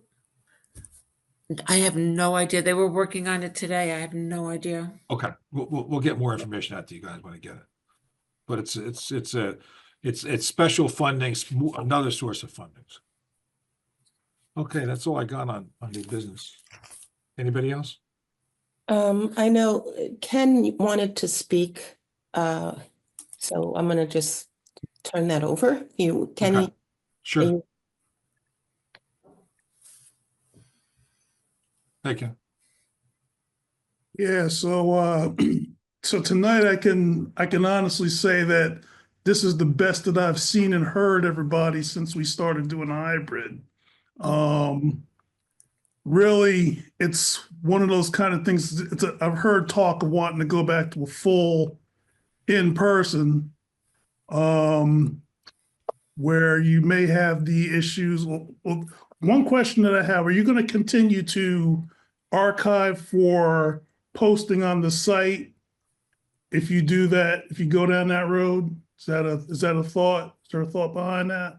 I have no idea. They were working on it today. I have no idea. Okay, we'll get more information out to you guys when I get it. But it's special funding, another source of fundings. Okay, that's all I got on new business. Anybody else? I know Ken wanted to speak, so I'm going to just turn that over. Kenny. Sure. Thank you. Yeah, so so tonight I can honestly say that this is the best that I've seen and heard everybody since we started doing hybrid. Really, it's one of those kind of things. I've heard talk of wanting to go back to a full in person, where you may have the issues. Well, one question that I have: are you going to continue to archive for posting on the site? If you do that, if you go down that road, is that a thought? Is there a thought behind that?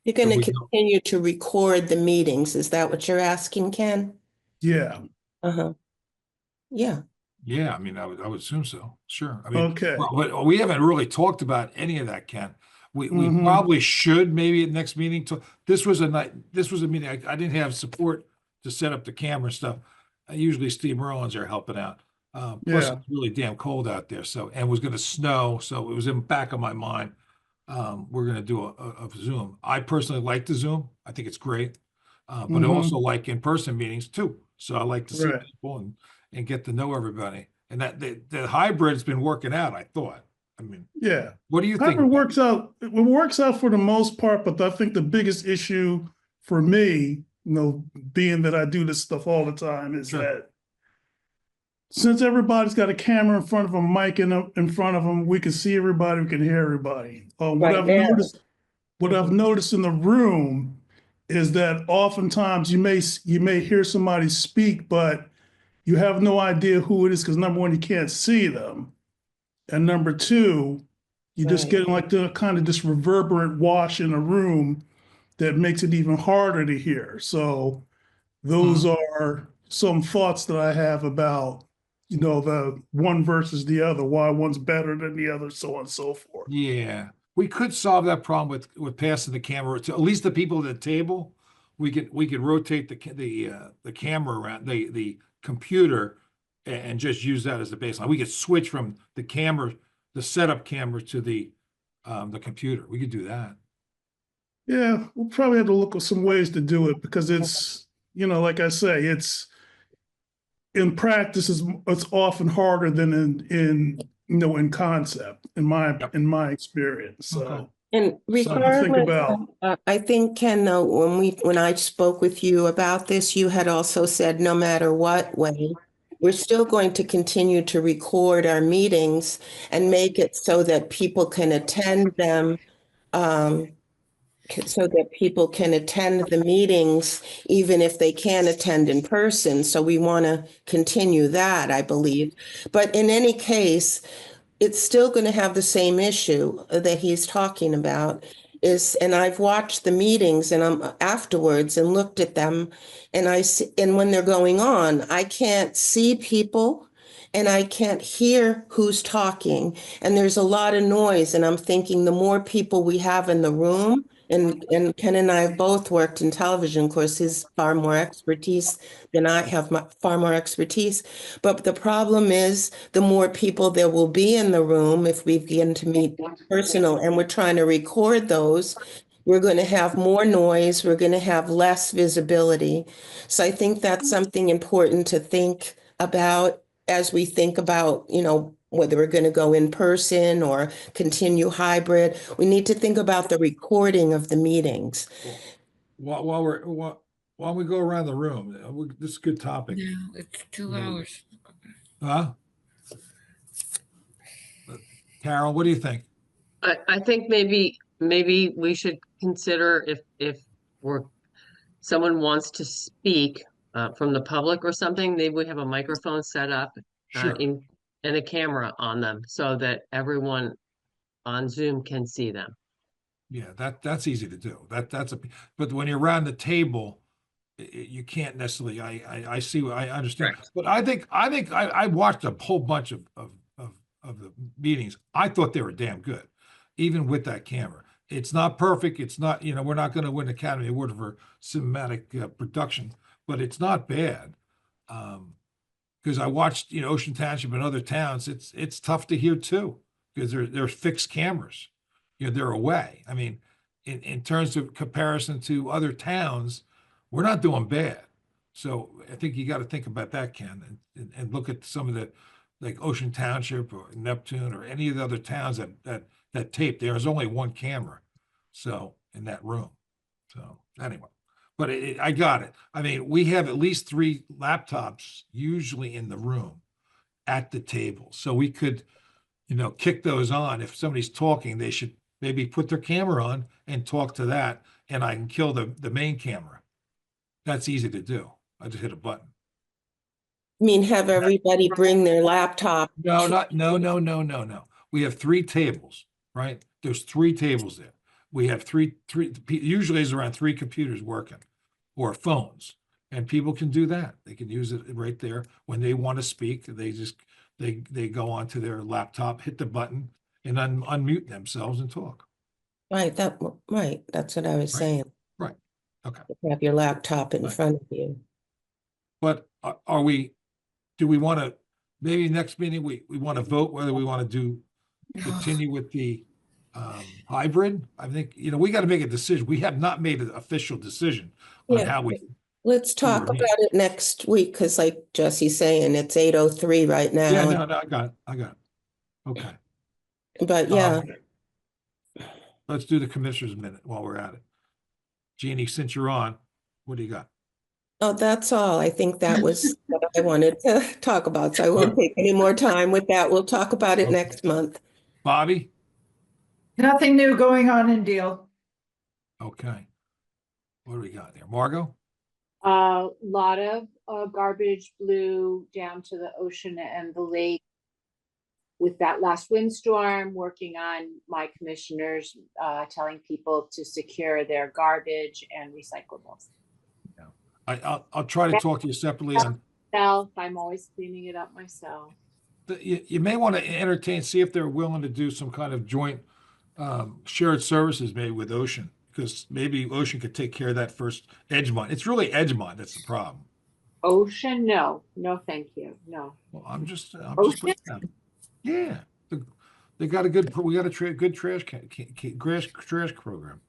You're going to continue to record the meetings. Is that what you're asking, Ken? Yeah. Yeah. Yeah, I mean, I would assume so. Sure. I mean, Okay. we haven't really talked about any of that, Ken. We probably should maybe at next meeting. This was a meeting. I didn't have support to set up the camera stuff. Usually Steve Merlin's there helping out. Plus it's really damn cold out there. So, and it was going to snow. So it was in the back of my mind. We're going to do a Zoom. I personally like the Zoom. I think it's great. But I also like in-person meetings too. So I like to see people and get to know everybody. And that the hybrid's been working out, I thought. I mean, yeah. What do you think? Hybrid works out. It works out for the most part, but I think the biggest issue for me being that I do this stuff all the time, is Sure. that since everybody's got a camera in front of them, mic in front of them, we can see everybody, we can hear everybody. Right now. What I've noticed in the room is that oftentimes you may hear somebody speak, but you have no idea who it is because number one, you can't see them. And number two, you just Right. get like the kind of this reverberant wash in a room that makes it even harder to hear. So those are some thoughts that I have about, the one versus the other, why one's better than the other, so on and so forth. Yeah, we could solve that problem with passing the camera to at least the people at the table. We could rotate the camera around the computer and just use that as the baseline. We could switch from the camera, the setup camera to the computer. We could do that. Yeah, we'll probably have to look at some ways to do it because it's, like I say, it's in practice it's often harder than in concept, in my experience. So Okay. And something to think regardless, about. I think, Ken, though, when I spoke with you about this, you had also said no matter what way, we're still going to continue to record our meetings and make it so that people can attend them, so that people can attend the meetings, even if they can't attend in person. So we want to continue that, I believe. But in any case, it's still going to have the same issue that he's talking about and I've watched the meetings and I'm afterwards and looked at them and when they're going on, I can't see people and I can't hear who's talking and there's a lot of noise and I'm thinking the more people we have in the room and Ken and I have both worked in television, of course, he's far more expertise than I have, far more expertise. But the problem is the more people there will be in the room if we begin to meet personal and we're trying to record those, we're going to have more noise, we're going to have less visibility. So I think that's something important to think about as we think about, whether we're going to go in person or continue hybrid. We need to think about the recording of the meetings. While we go around the room, this is a good topic. No, it's 2 hours. Huh? Carol, what do you think? I think maybe we should consider if someone wants to speak from the public or something, maybe we have a microphone set up Sure. and a camera on them so that everyone on Zoom can see them. Yeah, that's easy to do. But when you're around the table, you can't necessarily. I see. I understand. Correct. But I watched a whole bunch of the meetings. I thought they were damn good, even with that camera. It's not perfect. It's not. We're not going to win Academy Award for cinematic production, but it's not bad. Because I watched Ocean Township and other towns. It's tough to hear too because they're fixed cameras. They're away. I mean, in terms of comparison to other towns, we're not doing bad. So I think you got to think about that, Ken, and look at some of the like Ocean Township or Neptune or any of the other towns that tape. There's only one camera, so in that room. So anyway, but I got it. I mean, we have at least 3 laptops usually in the room at the table, so we could, kick those on. If somebody's talking, they should maybe put their camera on and talk to that, and I can kill the main camera. That's easy to do. I just hit a button. I mean, have everybody bring their laptop. No. We have 3 tables, right? There's 3 tables there. We have three, usually there's around 3 computers working or phones, and people can do that. They can use it right there. When they want to speak, they go onto their laptop, hit the button and unmute themselves and talk. Right, that's what I was Right. saying. Right. Okay. Have your laptop in Right. front of you. But do we want to, maybe next meeting, we want to vote whether we want to continue with the hybrid? I think, we got to make a decision. We have not made an official decision on Yeah. how we. Let's talk Yeah. about it next week, because like Jesse's saying, it's 8:03 right now. Yeah, no, I got it. Okay. But yeah, Let's do the commissioner's minute while we're at it. Jeannie, since you're on, what do you got? Oh, that's all. I think that was what I wanted to talk about, so I won't take any more time with that. We'll talk about it Okay. next month. Bobby? Nothing new going on in Deal. Okay. What do we got there? Margot? A lot of garbage blew down to the ocean and the lake with that last windstorm, working on my commissioners, telling people to secure their garbage and recyclables. I'll try to talk to you separately on, I'm always cleaning it up myself. you may want to entertain, see if they're willing to do some kind of joint shared services maybe with Ocean, because maybe Ocean could take care of that first Edgemont. It's really Edgemont that's the problem. Ocean, no, thank you, no. Well, I'm just putting Ocean? it down. Yeah, they got a good, we got a good trash program.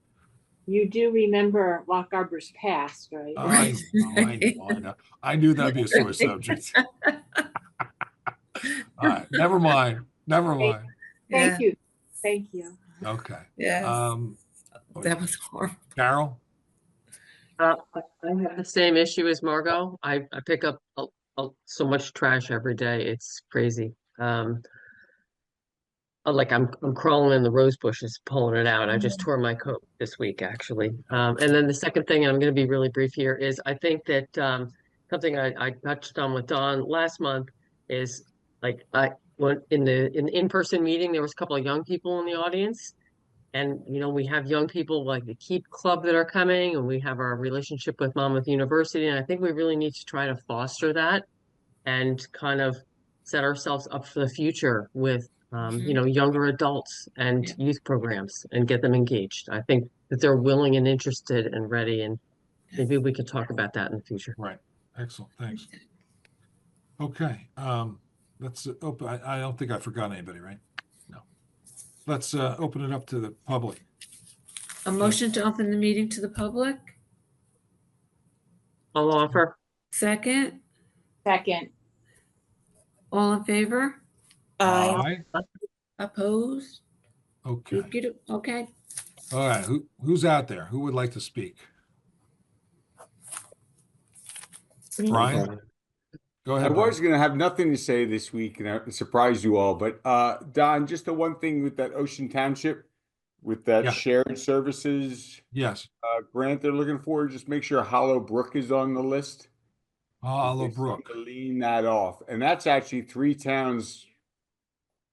You do remember Lock Arbor's past, right? I know. I knew that'd be a sore subject. All right, never mind. Thank you. Okay. Yes, Um, that was horrible. Carol? I have the same issue as Margot. I pick up so much trash every day. It's crazy. Like I'm crawling in the rose bushes, pulling it out. I just tore my coat this week, actually. And then the second thing, and I'm going to be really brief here, is I think that something I touched on with Don last month is like I went in the in-person meeting, there was a couple of young people in the audience. And, you know, we have young people like the Keep Club that are coming, and we have our relationship with Monmouth University. And I think we really need to try to foster that and kind of set ourselves up for the future with, you know, younger adults and youth programs and get them engaged. I think that they're willing and interested and ready, and maybe we could talk about that in the future. Right. Excellent. Thanks. Okay. Let's open. I don't think I forgot anybody, right? No. Let's open it up to the public. A motion to open the meeting to the public? I'll offer. Second? Second, All in favor? Aye. Opposed? Okay. Okay. All right. Who's out there? Who would like to speak? Brian? Go I ahead. was Brian. going to have nothing to say this week and surprise you all, but Don, just the one thing with that Ocean Township, with that Yeah. shared services Yes. grant they're looking for, just make sure Hollow Brook is on the list. Hollow They seem Brook. to lean that off, and that's actually 3 towns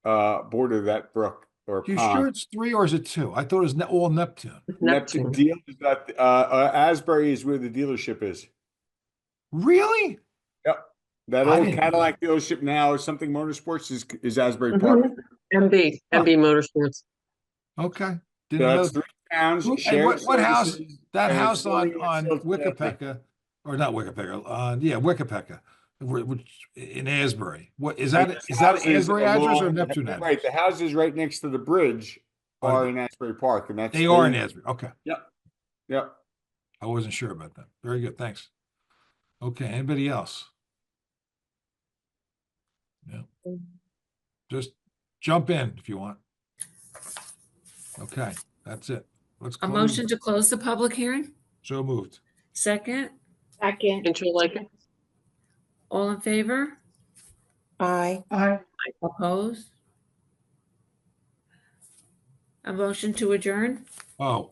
border that brook or You pond. sure it's 3 or is it 2? I thought it was all Neptune. Neptune deal is that Asbury is where the dealership is. Really? Yep. That I old didn't know Cadillac dealership now, something Motorsports is Asbury Park. MB Motorsports. Okay. So Didn't know. that's 3 towns. And shared what house? services, That and house it's filling on itself Wickapecka, or not Wickapecka? Yeah, Wickapecca, which in Asbury. What is that? Is that houses Asbury address or along- Neptune address? Right, the houses right next to the bridge Are are they- in Asbury Park, and that's They are in Asbury. Okay. Yep. I wasn't sure about that. Very good. Thanks. Okay. Anybody else? No. Just jump in if you want. Okay. That's it. Let's A close. motion to close the public hearing? So moved. Second? Interlake. All in favor? Aye. Opposed? A motion to adjourn? Oh,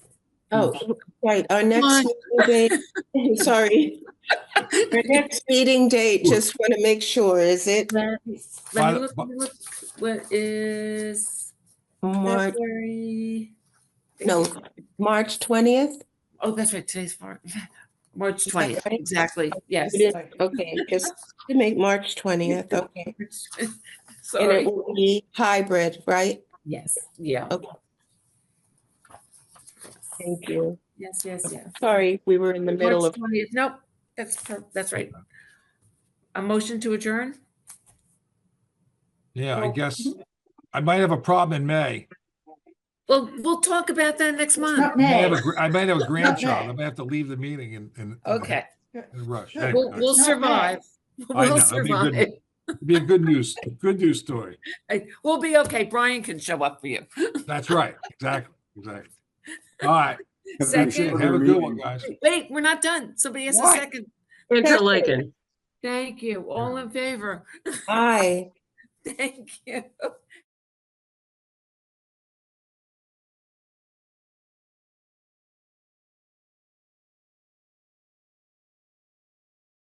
Oh, right, our next meeting date, sorry. Our next meeting date, just want to make sure, is it Let By me the- look. What is March, February? no, March 20th? Oh, that's right. Today's March that 20th. right? Exactly. Yes. Okay, just to make March 20th, okay. And Sorry. it will be hybrid, right? Yes. Yeah. Okay. Thank you. Yes. Sorry, we were in the middle March of, 20th. Nope. That's right. A motion to adjourn? yeah, I guess I might have a problem in May. Well, we'll talk about that next month. Not I might have a grandchild. I May. might have to leave the meeting in Okay. a rush. We'll- Anyway, We'll Not survive. I know, We'll it'll be good. survive. It'd be a good news story. Hey, we'll be okay. Brian can show up for you. That's right. Exactly. All right. Second. Have a good one, guys. Wait, we're not done. Somebody has a What? second. Interlaken. Thank you. All in favor? Aye. Thank you.